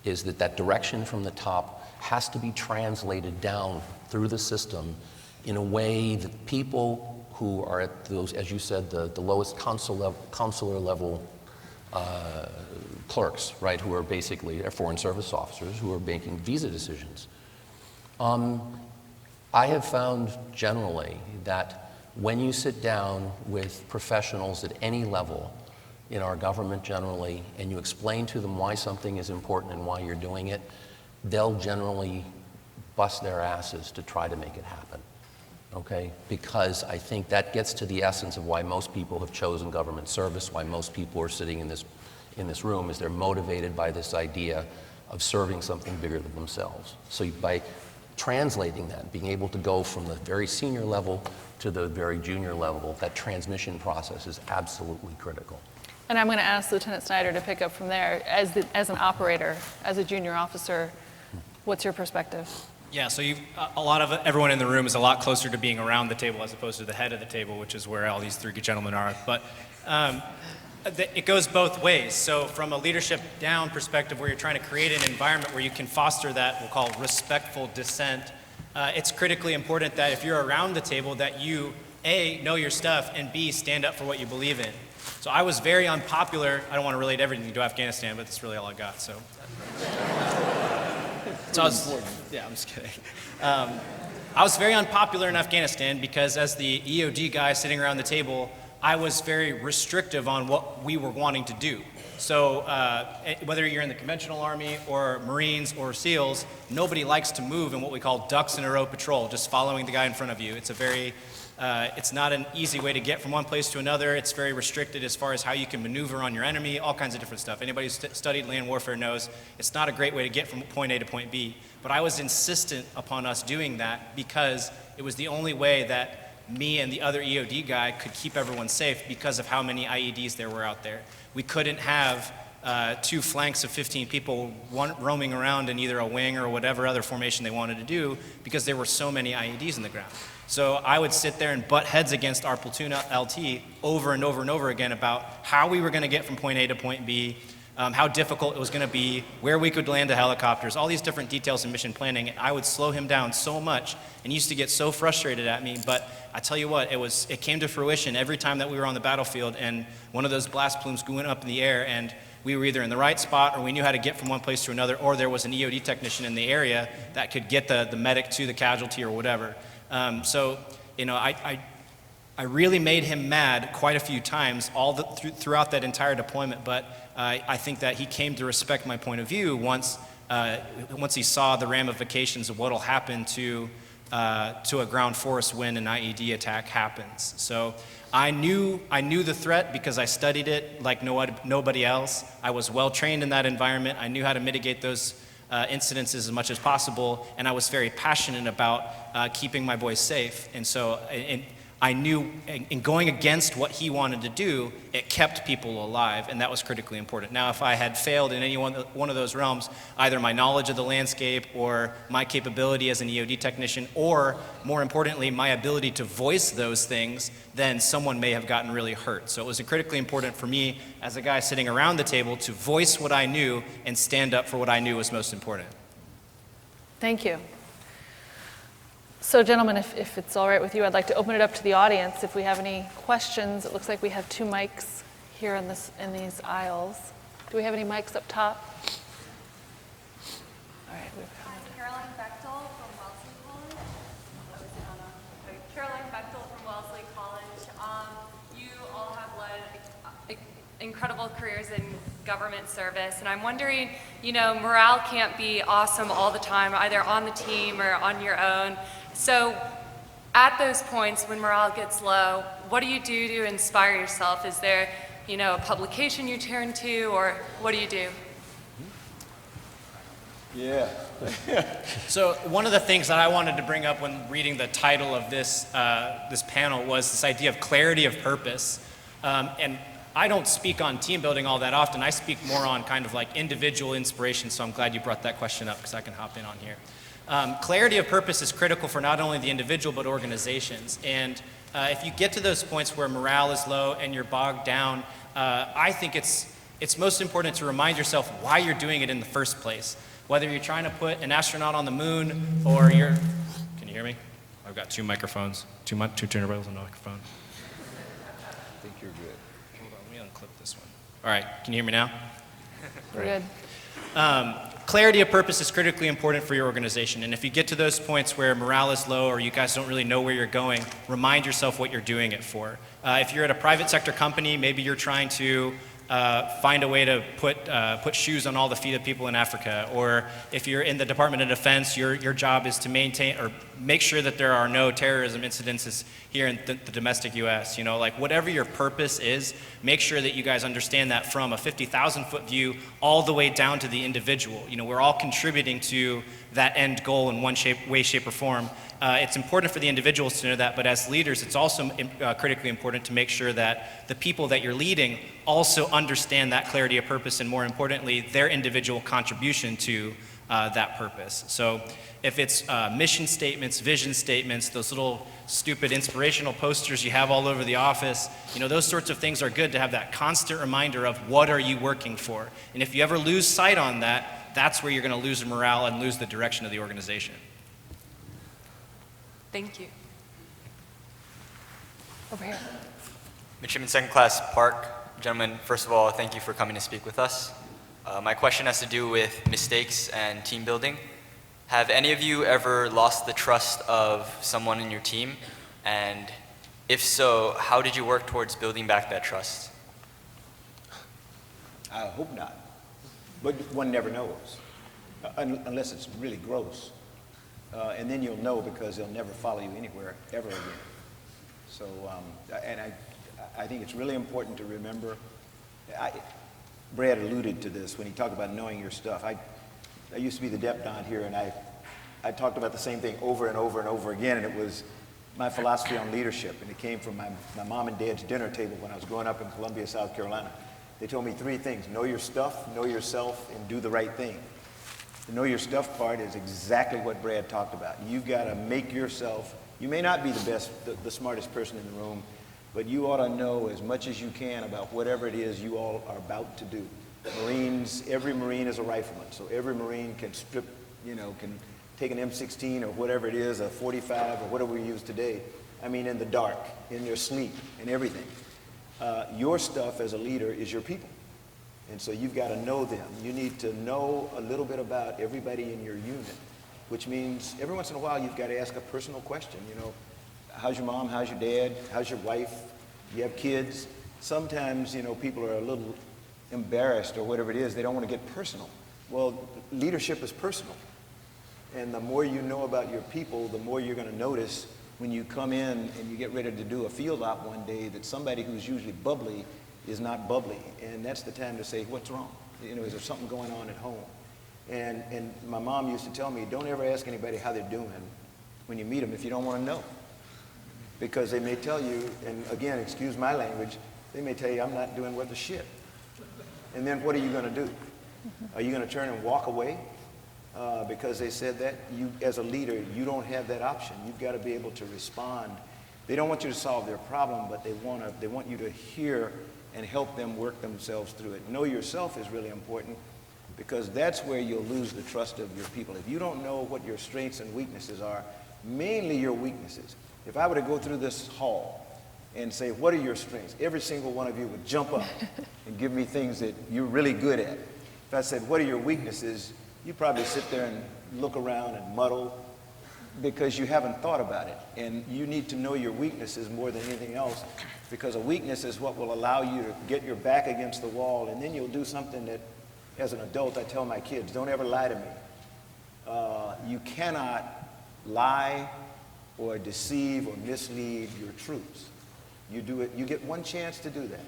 S6: is that direction from the top has to be translated down through the system in a way that people who are at those, as you said, the lowest consular level clerks, right, who are basically foreign service officers who are making visa decisions. I have found generally that when you sit down with professionals at any level in our government generally, and you explain to them why something is important and why you're doing it, they'll generally bust their asses to try to make it happen, okay? Because I think that gets to the essence of why most people have chosen government service, why most people are sitting in this room, is they're motivated by this idea of serving something bigger than themselves. So by translating that, being able to go from the very senior level to the very junior level, that transmission process is absolutely critical.
S2: And I'm going to ask Lieutenant Snyder to pick up from there. As an operator, as a junior officer, what's your perspective?
S5: Yeah, so everyone in the room is a lot closer to being around the table as opposed to the head of the table, which is where all these three gentlemen are. But it goes both ways. So from a leadership down perspective, where you're trying to create an environment where you can foster that we'll call respectful dissent, it's critically important that if you're around the table that you, A, know your stuff, and B, stand up for what you believe in. So I was very unpopular. I don't want to relate everything to Afghanistan, but that's really all I got. So I'm just kidding. I was very unpopular in Afghanistan because as the EOD guy sitting around the table, I was very restrictive on what we were wanting to do. So whether you're in the conventional Army or Marines or SEALs, nobody likes to move in what we call ducks in a row patrol, just following the guy in front of you. It's not an easy way to get from one place to another. It's very restricted as far as how you can maneuver on your enemy, all kinds of different stuff. Anybody who's studied land warfare knows it's not a great way to get from point A to point B. But I was insistent upon us doing that because it was the only way that me and the other EOD guy could keep everyone safe because of how many IEDs there were out there. We couldn't have two flanks of 15 people roaming around in either a wing or whatever other formation they wanted to do because there were so many IEDs in the ground. So I would sit there and butt heads against our platoon LT over and over and over again about how we were going to get from point A to point B, how difficult it was going to be, where we could land the helicopters, all these different details in mission planning. And I would slow him down so much and he used to get so frustrated at me. But I tell you what, it came to fruition every time that we were on the battlefield and one of those blast plumes went up in the air and we were either in the right spot or we knew how to get from one place to another, or there was an EOD technician in the area that could get the medic to the casualty or whatever. So, you know, I really made him mad quite a few times throughout that entire deployment, but I think that he came to respect my point of view once he saw the ramifications of what will happen to a ground force when an IED attack happens. So I knew the threat because I studied it like nobody else. I was well trained in that environment. I knew how to mitigate those incidences as much as possible, and I was very passionate about keeping my boys safe. And so I knew in going against what he wanted to do, it kept people alive, and that was critically important. Now, if I had failed in any one of those realms, either my knowledge of the landscape or my capability as an EOD technician, or more importantly, my ability to voice those things, then someone may have gotten really hurt. So it was critically important for me as a guy sitting around the table to voice what I knew and stand up for what I knew was most important.
S2: Thank you. So gentlemen, if it's all right with you, I'd like to open it up to the audience. If we have any questions, it looks like we have 2 mics here in these aisles. Do we have any mics up top? All right, we've got
S7: Caroline Bechtel from Wellesley College. Caroline Bechtel from Wellesley College. You all have led incredible careers in government service, and I'm wondering, you know, morale can't be awesome all the time, either on the team or on your own. So at those points when morale gets low, what do you do to inspire yourself? Is there, you know, a publication you turn to, or what do you do?
S4: Yeah.
S5: So one of the things that I wanted to bring up when reading the title of this panel was this idea of clarity of purpose. And I don't speak on team building all that often. I speak more on kind of like individual inspiration, so I'm glad you brought that question up because I can hop in on here. Clarity of purpose is critical for not only the individual but organizations. And if you get to those points where morale is low and you're bogged down, I think it's most important to remind yourself why you're doing it in the first place. Whether you're trying to put an astronaut on the moon or you're, can you hear me? I've got 2 microphones, two turnables on the microphone.
S4: I think you're good.
S5: Hold on, let me unclip this one. All right, can you hear me now?
S2: We're good.
S5: Clarity of purpose is critically important for your organization, and if you get to those points where morale is low or you guys don't really know where you're going, remind yourself what you're doing it for. If you're at a private sector company, maybe you're trying to find a way to put shoes on all the feet of people in Africa, or if you're in the Department of Defense, your job is to maintain or make sure that there are no terrorism incidences here in the domestic U.S. You know, like whatever your purpose is, make sure that you guys understand that from a 50,000-foot view all the way down to the individual. You know, we're all contributing to that end goal in one way, shape, or form. It's important for the individuals to know that, but as leaders, it's also critically important to make sure that the people that you're leading also understand that clarity of purpose and, more importantly, their individual contribution to that purpose. So if it's mission statements, vision statements, those little stupid inspirational posters you have all over the office, you know, those sorts of things are good to have that constant reminder of what are you working for. And if you ever lose sight on that, that's where you're going to lose morale and lose the direction of the organization.
S7: Thank you.
S2: Over here.
S8: Midshipman Second Class Park, gentlemen, first of all, thank you for coming to speak with us. My question has to do with mistakes and team building. Have any of you ever lost the trust of someone in your team? And if so, how did you work towards building back that trust?
S4: I hope not. But one never knows, unless it's really gross. And then you'll know because they'll never follow you anywhere ever again. So, and I think it's really important to remember, Brad alluded to this when he talked about knowing your stuff. I used to be the Dep Don here, and I talked about the same thing over and over and over again, and it was my philosophy on leadership, and it came from my mom and dad's dinner table when I was growing up in Columbia, South Carolina. They told me 3 things: know your stuff, know yourself, and do the right thing. The know your stuff part is exactly what Brad talked about. You've got to make yourself, you may not be the best, the smartest person in the room, but you ought to know as much as you can about whatever it is you all are about to do. Marines, every Marine is a rifleman, so every Marine can strip, can take an M16 or whatever it is, a 45 or whatever we use today, in the dark, in your sleep, and everything. Your stuff as a leader is your people. And so you've got to know them. You need to know a little bit about everybody in your unit, which means every once in a while you've got to ask a personal question. How's your mom? How's your dad? How's your wife? You have kids? Sometimes, people are a little embarrassed or whatever it is. They don't want to get personal. Well, leadership is personal. And the more you know about your people, the more you're going to notice when you come in and you get ready to do a field op one day that somebody who's usually bubbly is not bubbly. And that's the time to say, what's wrong? Is there something going on at home? And my mom used to tell me, don't ever ask anybody how they're doing when you meet them if you don't want to know. Because they may tell you, and again, excuse my language, they may tell you, I'm not doing worth a shit. And then what are you going to do? Are you going to turn and walk away? Because they said that? You, as a leader, you don't have that option. You've got to be able to respond. They don't want you to solve their problem, but they want you to hear and help them work themselves through it. Know yourself is really important, because that's where you'll lose the trust of your people. If you don't know what your strengths and weaknesses are, mainly your weaknesses. If I were to go through this hall and say, what are your strengths? Every single one of you would jump up and give me things that you're really good at. If I said, what are your weaknesses? You'd probably sit there and look around and muddle, because you haven't thought about it. And you need to know your weaknesses more than anything else, because a weakness is what will allow you to get your back against the wall, and then you'll do something that, as an adult, I tell my kids, don't ever lie to me. You cannot lie or deceive or mislead your troops. You do it, you get one chance to do that.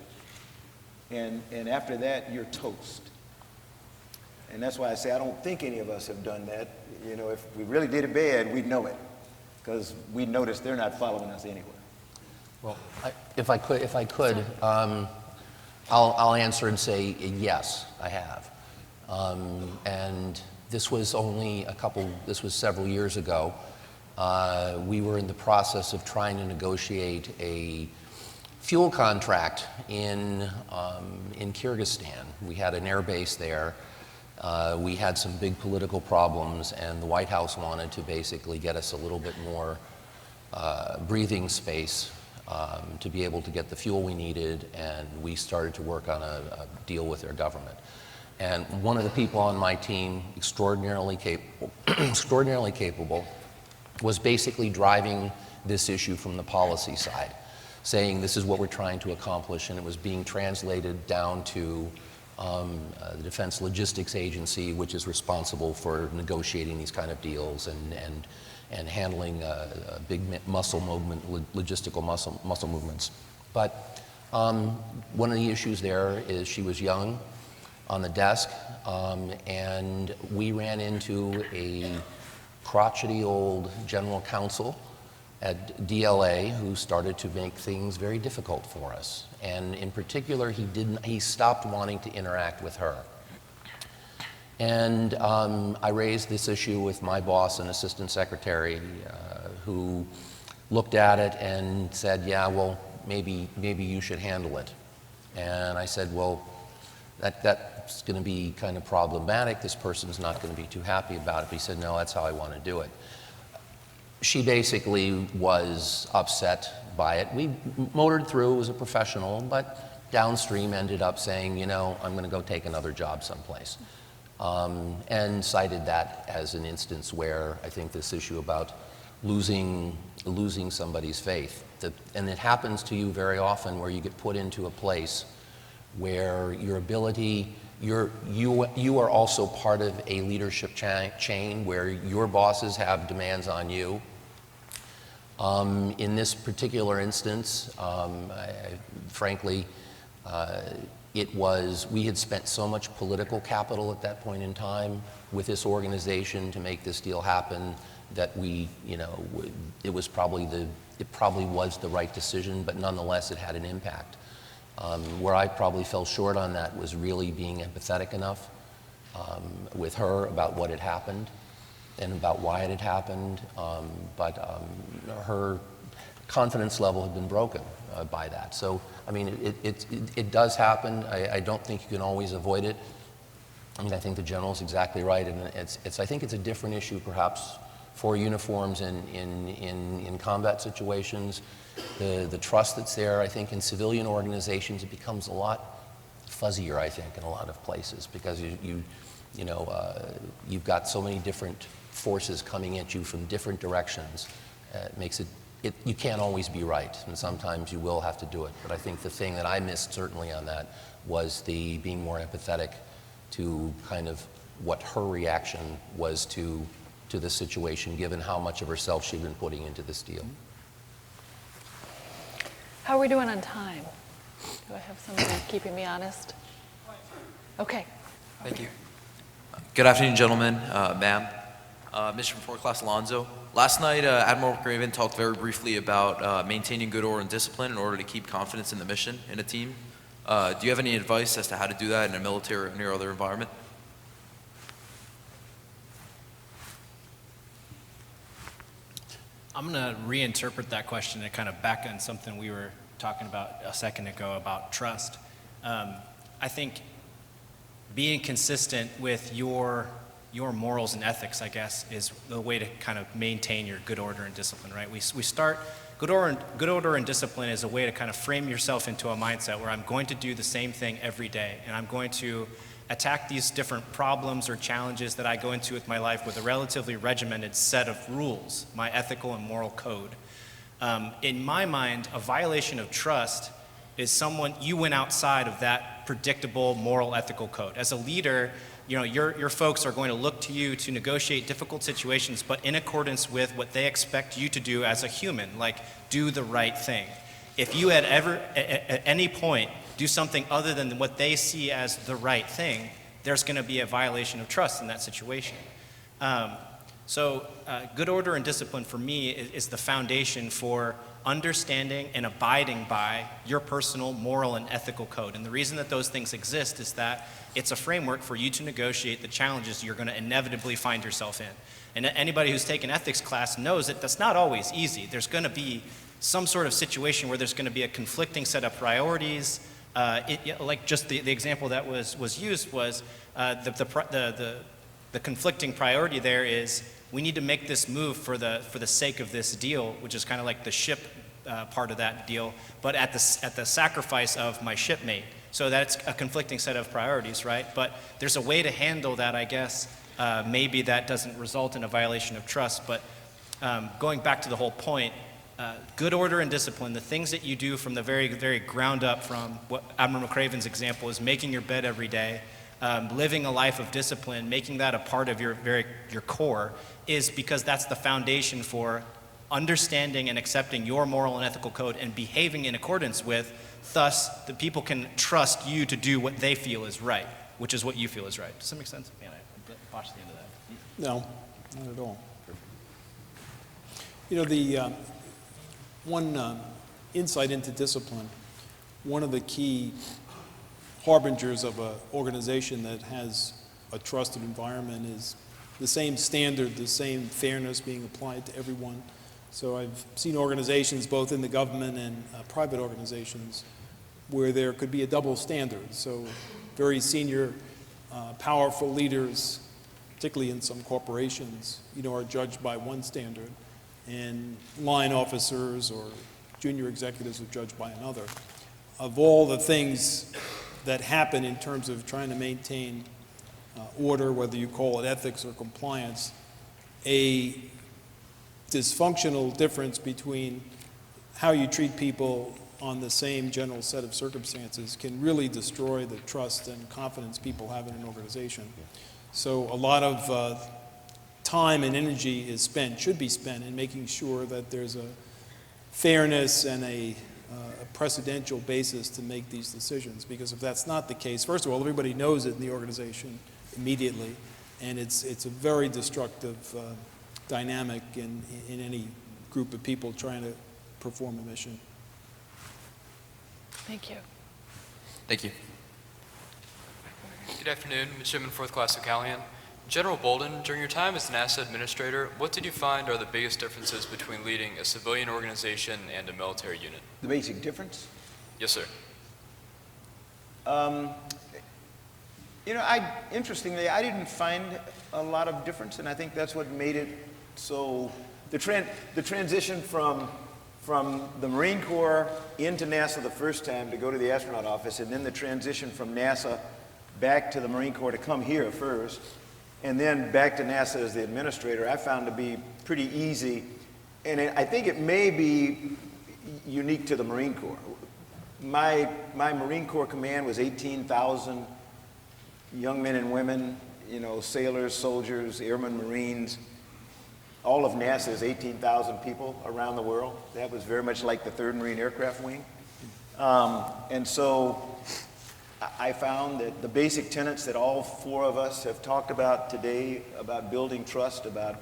S4: And after that, you're toast. And that's why I say I don't think any of us have done that. If we really did it bad, we'd know it, because we'd notice they're not following us anywhere.
S6: Well, if I could, I'll answer and say yes, I have. And this was several years ago. We were in the process of trying to negotiate a fuel contract in Kyrgyzstan. We had an air base there. We had some big political problems, and the White House wanted to basically get us a little bit more breathing space to be able to get the fuel we needed, and we started to work on a deal with their government. And one of the people on my team, extraordinarily capable, was basically driving this issue from the policy side, saying this is what we're trying to accomplish, and it was being translated down to the Defense Logistics Agency, which is responsible for negotiating these kind of deals and handling big muscle movement, logistical muscle movements. But one of the issues there is she was young on the desk, and we ran into a crotchety old general counsel at DLA who started to make things very difficult for us. And in particular, he stopped wanting to interact with her. And I raised this issue with my boss and assistant secretary, who looked at it and said, yeah, well, maybe you should handle it. And I said, well, that's going to be kind of problematic. This person's not going to be too happy about it. But he said, no, that's how I want to do it. She basically was upset by it. We motored through as a professional, but downstream ended up saying, I'm going to go take another job someplace. And cited that as an instance where I think this issue about losing somebody's faith. And it happens to you very often, where you get put into a place where your ability, you are also part of a leadership chain where your bosses have demands on you. In this particular instance, frankly, we had spent so much political capital at that point in time with this organization to make this deal happen that it probably was the right decision, but nonetheless it had an impact. Where I probably fell short on that was really being empathetic enough with her about what had happened and about why it had happened. But her confidence level had been broken by that. So, I mean, it does happen. I don't think you can always avoid it. I mean, I think the general's exactly right, and I think it's a different issue perhaps for uniforms in combat situations. The trust that's there, I think in civilian organizations, it becomes a lot fuzzier, I think, in a lot of places, because you've got so many different forces coming at you from different directions. It makes you can't always be right, and sometimes you will have to do it. But I think the thing that I missed certainly on that was the being more empathetic to kind of what her reaction was to the situation, given how much of herself she'd been putting into this deal.
S2: How are we doing on time? Do I have somebody keeping me honest? Okay.
S8: Thank you.
S9: Good afternoon, gentlemen, ma'am. Mission 4 Class Alonzo. Last night, Admiral Craven talked very briefly about maintaining good order and discipline in order to keep confidence in the mission in a team. Do you have any advice as to how to do that in a military or any other environment?
S5: I'm going to reinterpret that question and kind of back on something we were talking about a second ago about trust. I think being consistent with your morals and ethics, I guess, is the way to kind of maintain your good order and discipline, right? We start, good order and discipline is a way to kind of frame yourself into a mindset where I'm going to do the same thing every day, and I'm going to attack these different problems or challenges that I go into with my life with a relatively regimented set of rules, my ethical and moral code. In my mind, a violation of trust is someone, you went outside of that predictable moral ethical code. As a leader, your folks are going to look to you to negotiate difficult situations, but in accordance with what they expect you to do as a human, like do the right thing. If you had ever, at any point, do something other than what they see as the right thing, there's going to be a violation of trust in that situation. So good order and discipline for me is the foundation for understanding and abiding by your personal moral and ethical code. And the reason that those things exist is that it's a framework for you to negotiate the challenges you're going to inevitably find yourself in. And anybody who's taken ethics class knows that that's not always easy. There's going to be some sort of situation where there's going to be a conflicting set of priorities. Like just the example that was used was the conflicting priority there is we need to make this move for the sake of this deal, which is kind of like the ship part of that deal, but at the sacrifice of my shipmate. So that's a conflicting set of priorities, right? But there's a way to handle that, I guess. Maybe that doesn't result in a violation of trust, but going back to the whole point, good order and discipline, the things that you do from the very, very ground up, from what Admiral McCraven's example is making your bed every day, living a life of discipline, making that a part of your core, is because that's the foundation for understanding and accepting your moral and ethical code and behaving in accordance with. Thus, the people can trust you to do what they feel is right, which is what you feel is right. Does that make sense? Man, I botched the end of that.
S3: No, not at all. The one insight into discipline, one of the key harbingers of an organization that has a trusted environment is the same standard, the same fairness being applied to everyone. So I've seen organizations, both in the government and private organizations, where there could be a double standard. So very senior, powerful leaders, particularly in some corporations, are judged by one standard, and line officers or junior executives are judged by another. Of all the things that happen in terms of trying to maintain order, whether you call it ethics or compliance, a dysfunctional difference between how you treat people on the same general set of circumstances can really destroy the trust and confidence people have in an organization. So a lot of time and energy is spent, should be spent, in making sure that there's a fairness and a precedential basis to make these decisions. Because if that's not the case, first of all, everybody knows it in the organization immediately, and it's a very destructive dynamic in any group of people trying to perform a mission.
S2: Thank you.
S9: Thank you.
S10: Good afternoon, Midshipman 4th Class O'Callaghan. General Bolden, during your time as NASA administrator, what did you find are the biggest differences between leading a civilian organization and a military unit?
S4: The basic difference?
S10: Yes, sir.
S4: You know, interestingly, I didn't find a lot of difference, and I think that's what made it so. The transition from the Marine Corps into NASA the first time to go to the astronaut office, and then the transition from NASA back to the Marine Corps to come here first, and then back to NASA as the administrator, I found to be pretty easy. And I think it may be unique to the Marine Corps. My Marine Corps command was 18,000 young men and women, you know, sailors, soldiers, airmen, Marines. All of NASA is 18,000 people around the world. That was very much like the 3rd Marine Aircraft Wing. And so I found that the basic tenets that all 4 of us have talked about today, about building trust, about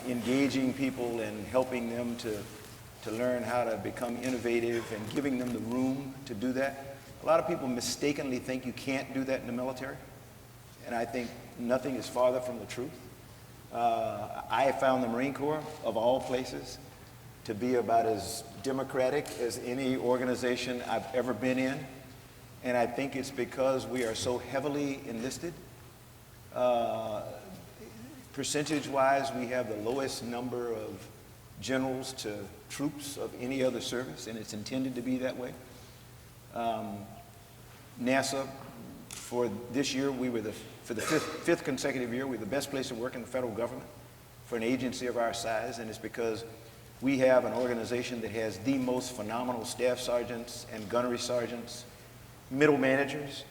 S4: engaging people and helping them to learn how to become innovative and giving them the room to do that. A lot of people mistakenly think you can't do that in the military, and I think nothing is farther from the truth. I have found the Marine Corps, of all places, to be about as democratic as any organization I've ever been in, and I think it's because we are so heavily enlisted. Percentage-wise, we have the lowest number of generals to troops of any other service, and it's intended to be that way. NASA, for this year, for the fifth consecutive year, we were the best place to work in the federal government for an agency of our size, and it's because we have an organization that has the most phenomenal staff sergeants and gunnery sergeants, middle managers,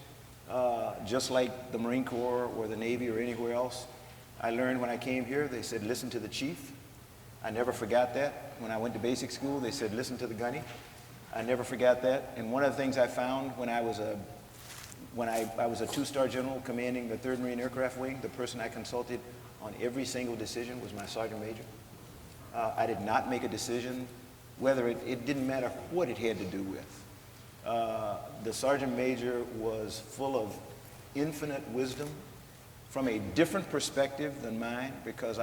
S4: just like the Marine Corps or the Navy or anywhere else. I learned when I came here, they said, listen to the chief. I never forgot that. When I went to basic school, they said, listen to the gunny. I never forgot that. And one of the things I found when I was a 2-star general commanding the 3rd Marine Aircraft Wing, the person I consulted on every single decision was my sergeant major. I did not make a decision, whether it didn't matter what it had to do with. The sergeant major was full of infinite wisdom from a different perspective than mine, because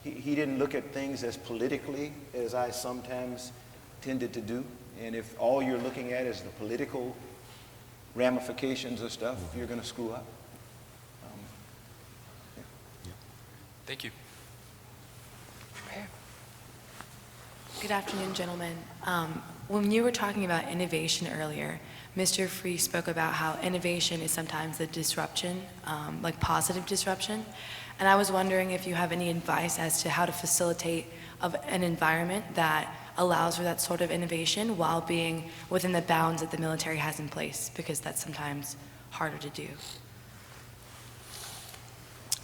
S4: he didn't look at things as politically as I sometimes tended to do. And if all you're looking at is the political ramifications of stuff, you're going to screw up.
S10: Thank you.
S11: Good afternoon, gentlemen. When you were talking about innovation earlier, Mr. Freeh spoke about how innovation is sometimes a disruption, like positive disruption. And I was wondering if you have any advice as to how to facilitate an environment that allows for that sort of innovation while being within the bounds that the military has in place, because that's sometimes harder to do.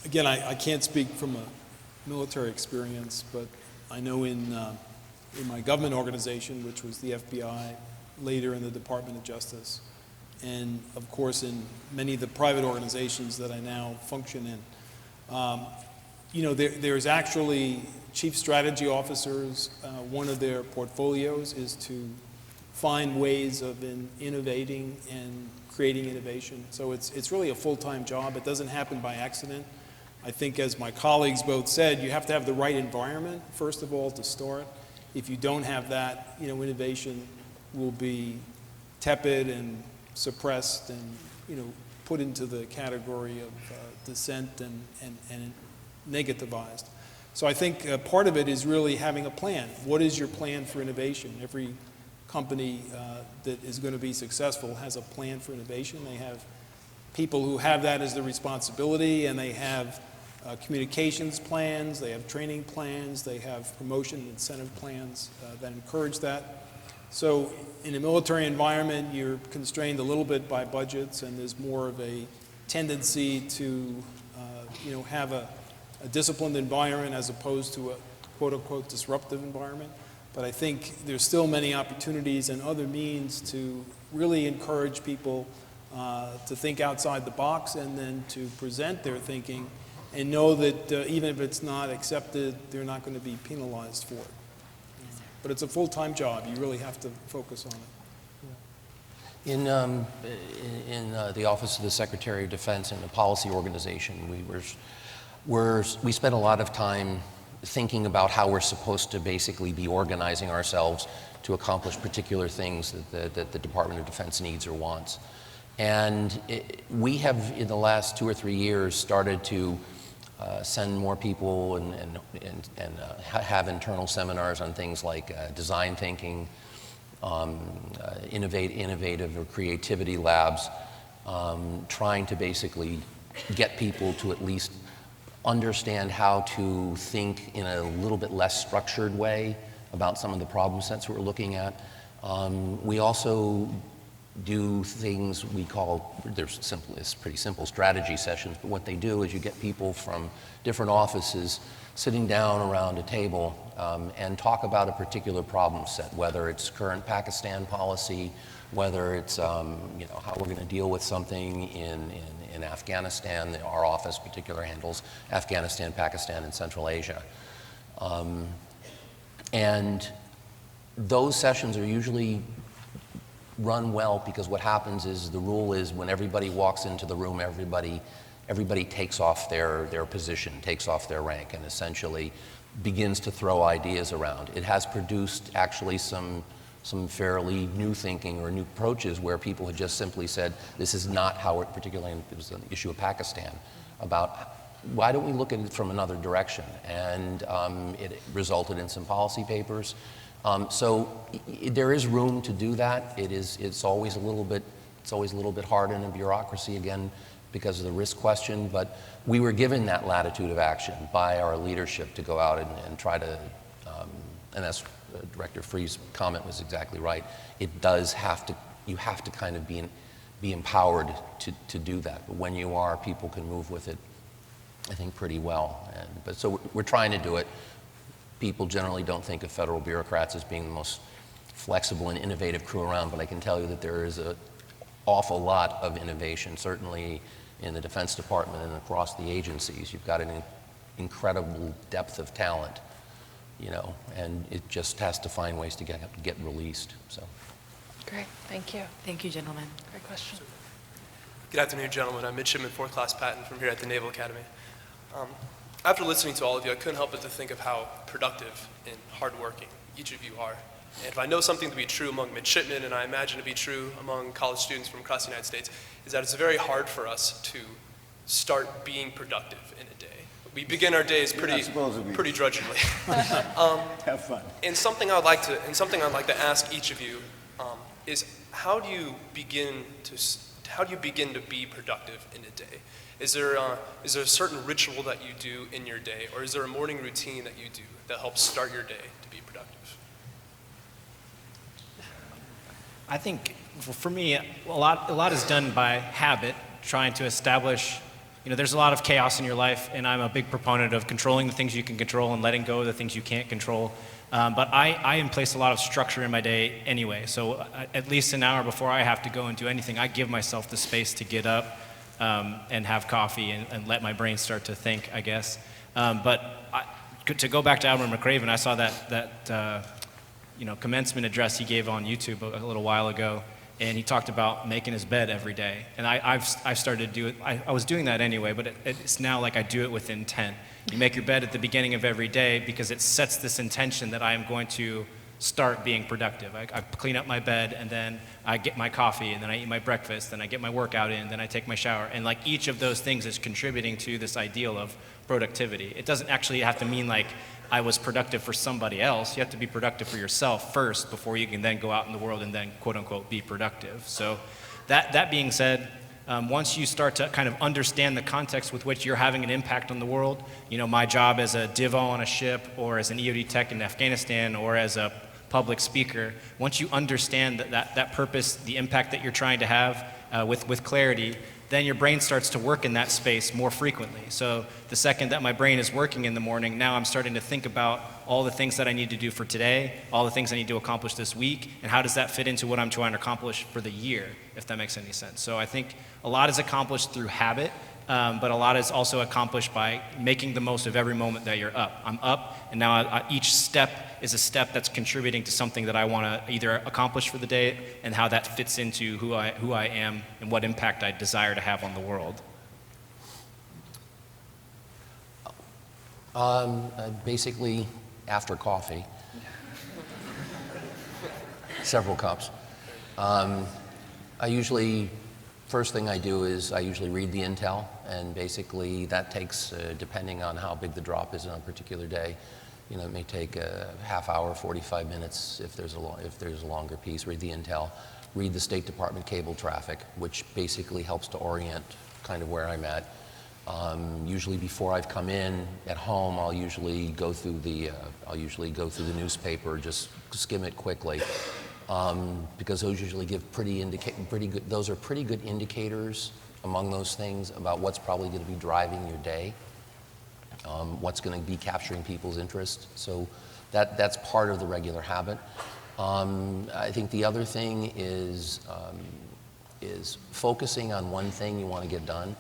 S3: Again, I can't speak from a military experience, but I know in my government organization, which was the FBI, later in the Department of Justice, and of course in many of the private organizations that I now function in, you know, there's actually chief strategy officers. One of their portfolios is to find ways of innovating and creating innovation. So it's really a full-time job. It doesn't happen by accident. I think, as my colleagues both said, you have to have the right environment, first of all, to start. If you don't have that, you know, innovation will be tepid and suppressed and, you know, put into the category of dissent and negativized. So I think part of it is really having a plan. What is your plan for innovation? Every company that is going to be successful has a plan for innovation. They have people who have that as their responsibility, and they have communications plans, they have training plans, they have promotion and incentive plans that encourage that. So in a military environment, you're constrained a little bit by budgets, and there's more of a tendency to you know, have a disciplined environment as opposed to a quote-unquote disruptive environment. But I think there's still many opportunities and other means to really encourage people to think outside the box and then to present their thinking and know that even if it's not accepted, they're not going to be penalized for it. But it's a full-time job. You really have to focus on it.
S6: In the Office of the Secretary of Defense and the policy organization, we spent a lot of time thinking about how we're supposed to basically be organizing ourselves to accomplish particular things that the Department of Defense needs or wants. And we have, in the last 2 or 3 years, started to send more people and have internal seminars on things like design thinking, innovative or creativity labs, trying to basically get people to at least understand how to think in a little bit less structured way about some of the problem sets we're looking at. We also do things we call, it's pretty simple strategy sessions, but what they do is you get people from different offices sitting down around a table and talk about a particular problem set, whether it's current Pakistan policy, whether it's how we're going to deal with something in Afghanistan. Our office particularly handles Afghanistan, Pakistan, and Central Asia. And those sessions are usually run well because what happens is the rule is when everybody walks into the room, everybody takes off their position, takes off their rank, and essentially begins to throw ideas around. It has produced actually some fairly new thinking or new approaches where people had just simply said, this is not how it, particularly it was an issue of Pakistan, about why don't we look at it from another direction? And it resulted in some policy papers. So there is room to do that. It's always a little bit hard in a bureaucracy, again, because of the risk question, but we were given that latitude of action by our leadership to go out and try to, and that's Director Freeh's comment was exactly right. It does have to, you have to kind of be empowered to do that. But when you are, people can move with it, I think, pretty well. But so we're trying to do it. People generally don't think of federal bureaucrats as being the most flexible and innovative crew around, but I can tell you that there is an awful lot of innovation, certainly in the Defense Department and across the agencies. You've got an incredible depth of talent, and it just has to find ways to get released. So.
S2: Great, thank you.
S11: Thank you, gentlemen.
S2: Great question.
S12: Good afternoon, gentlemen. I'm midshipman 4th Class Patton from here at the Naval Academy. After listening to all of you, I couldn't help but to think of how productive and hardworking each of you are. And if I know something to be true among midshipmen, and I imagine to be true among college students from across the United States, is that it's very hard for us to start being productive in a day. We begin our days pretty drudgingly.
S4: Have fun.
S12: And something I'd like to ask each of you is how do you begin to be productive in a day? Is there a certain ritual that you do in your day, or is there a morning routine that you do that helps start your day to be productive?
S13: I think for me, a lot is done by habit, trying to establish, there's a lot of chaos in your life, and I'm a big proponent of controlling the things you can control and letting go of the things you can't control. But I place a lot of structure in my day anyway, so at least an hour before I have to go and do anything, I give myself the space to get up and have coffee and let my brain start to think, I guess. But to go back to Admiral McRaven, I saw that commencement address he gave on YouTube a little while ago, and he talked about making his bed every day. And I've started to do it. I was doing that anyway, but it's now like I do it with intent. You make your bed at the beginning of every day because it sets this intention that I am going to start being productive. I clean up my bed, and then I get my coffee, and then I eat my breakfast, then I get my workout in, then I take my shower. And like each of those things is contributing to this ideal of productivity. It doesn't actually have to mean like I was productive for somebody else. You have to be productive for yourself first before you can then go out in the world and then quote unquote be productive. So that being said, once you start to kind of understand the context with which you're having an impact on the world, my job as a divo on a ship or as an EOD tech in Afghanistan or as a public speaker, once you understand that purpose, the impact that you're trying to have with clarity, then your brain starts to work in that space more frequently. So the second that my brain is working in the morning, now I'm starting to think about all the things that I need to do for today, all the things I need to accomplish this week, and how does that fit into what I'm trying to accomplish for the year, if that makes any sense. So I think a lot is accomplished through habit, but a lot is also accomplished by making the most of every moment that you're up. I'm up, and now each step is a step that's contributing to something that I want to either accomplish for the day and how that fits into who I am and what impact I desire to have on the world.
S6: Basically, after coffee, several cups, first thing I do is I usually read the intel, and basically that takes, depending on how big the drop is on a particular day, it may take a half hour, 45 minutes if there's a longer piece. Read the intel, read the State Department cable traffic, which basically helps to orient kind of where I'm at. Usually before I've come in at home, I'll usually go through the newspaper, just skim it quickly, because those usually give pretty good indicators among those things about what's probably going to be driving your day, what's going to be capturing people's interest. So that's part of the regular habit. I think the other thing is focusing on one thing you want to get done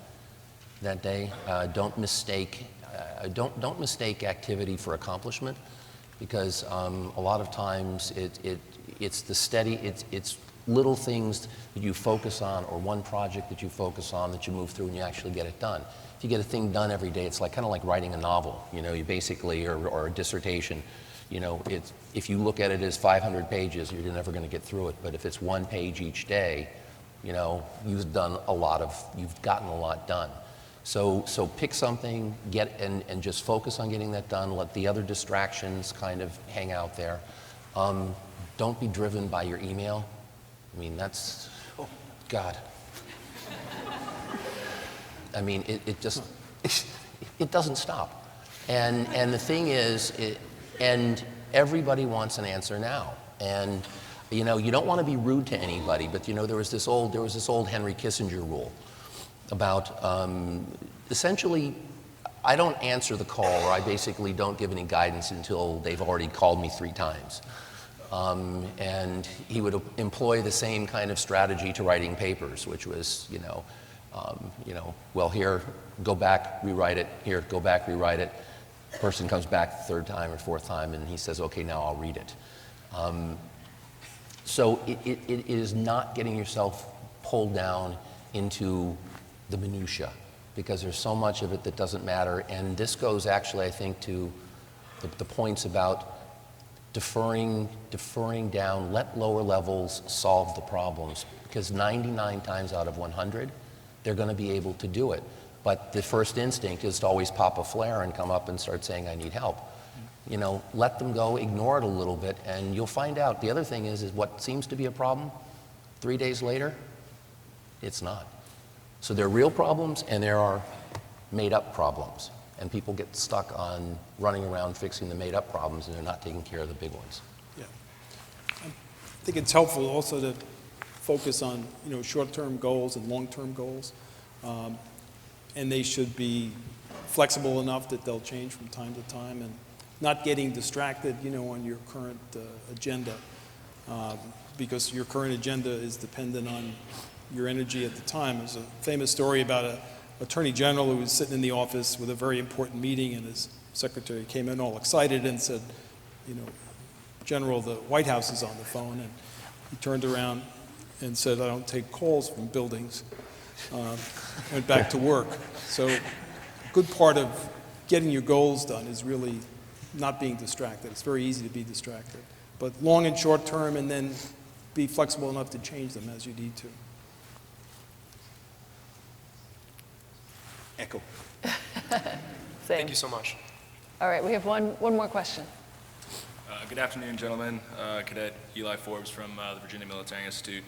S6: that day. Don't mistake activity for accomplishment, because a lot of times it's little things that you focus on, or one project that you focus on that you move through and you actually get it done. If you get a thing done every day, it's kind of like writing a novel, you basically, or a dissertation. If you look at it as 500 pages, you're never going to get through it. But if it's one page each day, you've gotten a lot done. So pick something, and just focus on getting that done. Let the other distractions kind of hang out there. Don't be driven by your email. I mean, that's, oh, God. I mean, it just, it doesn't stop. And the thing is, and everybody wants an answer now. And, you don't want to be rude to anybody, but, there was this old Henry Kissinger rule about, essentially, I don't answer the call, or I basically don't give any guidance until they've already called me 3 times. And he would employ the same kind of strategy to writing papers, which was, well, here, go back, rewrite it. Here, go back, rewrite it. Person comes back the 3rd time or 4th time, and he says, okay, now I'll read it. So it is not getting yourself pulled down into the minutia, because there's so much of it that doesn't matter. And this goes actually, I think, to the points about deferring down, let lower levels solve the problems, because 99 times out of 100, they're going to be able to do it. But the first instinct is to always pop a flare and come up and start saying, I need help. Let them go, ignore it a little bit, and you'll find out. The other thing is what seems to be a problem 3 days later, it's not. So there are real problems and there are made-up problems. And people get stuck on running around fixing the made-up problems, and they're not taking care of the big ones.
S3: Yeah. I think it's helpful also to focus on, short-term goals and long-term goals. And they should be flexible enough that they'll change from time to time, and not getting distracted, on your current agenda, because your current agenda is dependent on your energy at the time. There's a famous story about an attorney general who was sitting in the office with a very important meeting, and his secretary came in all excited and said, General, the White House is on the phone. And he turned around and said, I don't take calls from buildings. Went back to work. So a good part of getting your goals done is really not being distracted. It's very easy to be distracted. But long and short term, and then be flexible enough to change them as you need to.
S4: Echo.
S12: Thank you so much.
S2: All right, we have one more question.
S14: Good afternoon, gentlemen. Cadet Eli Forbes from the Virginia Military Institute.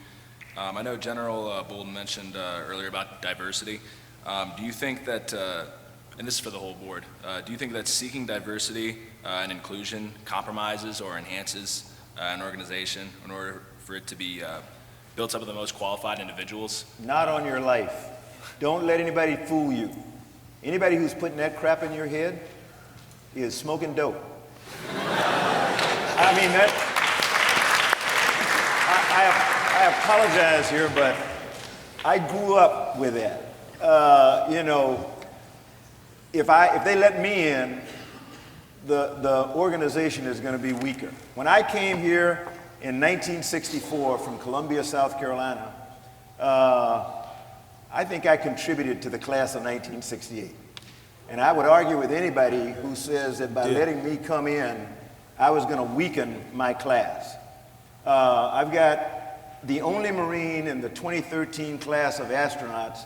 S14: I know General Bolden mentioned earlier about diversity. Do you think that, and this is for the whole board, do you think that seeking diversity and inclusion compromises or enhances an organization in order for it to be built up with the most qualified individuals?
S4: Not on your life. Don't let anybody fool you. Anybody who's putting that crap in your head is smoking dope. I mean, I apologize here, but I grew up with that. you know, if they let me in, the organization is going to be weaker. When I came here in 1964 from Columbia, South Carolina, I think I contributed to the class of 1968. And I would argue with anybody who says that by letting me come in, I was going to weaken my class. I've got the only Marine in the 2013 class of astronauts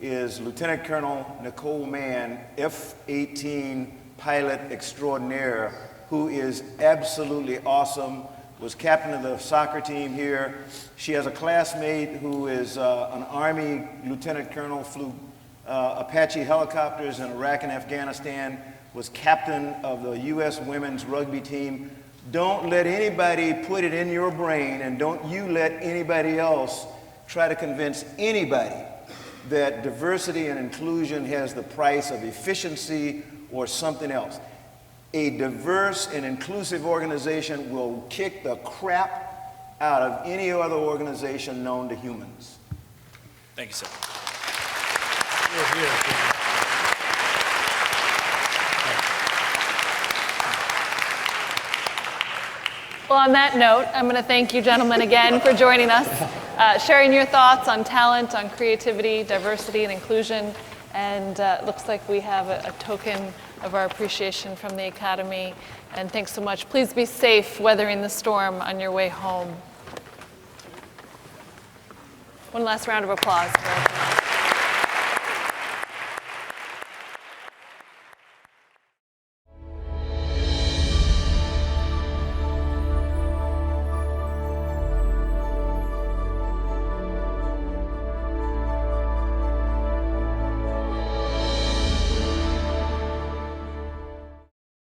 S4: is Lieutenant Colonel Nicole Mann, F-18 pilot extraordinaire, who is absolutely awesome, was captain of the soccer team here. She has a classmate who is an Army lieutenant colonel, flew Apache helicopters in Iraq and Afghanistan, was captain of the U.S. women's rugby team. Don't let anybody put it in your brain, and don't you let anybody else try to convince anybody that diversity and inclusion has the price of efficiency or something else. A diverse and inclusive organization will kick the crap out of any other organization known to humans.
S14: Thank you, sir.
S2: Well, on that note, I'm going to thank you gentlemen again for joining us, sharing your thoughts on talent, on creativity, diversity, and inclusion. And it looks like we have a token of our appreciation from the Academy. And thanks so much. Please be safe weathering the storm on your way home. One last round of applause for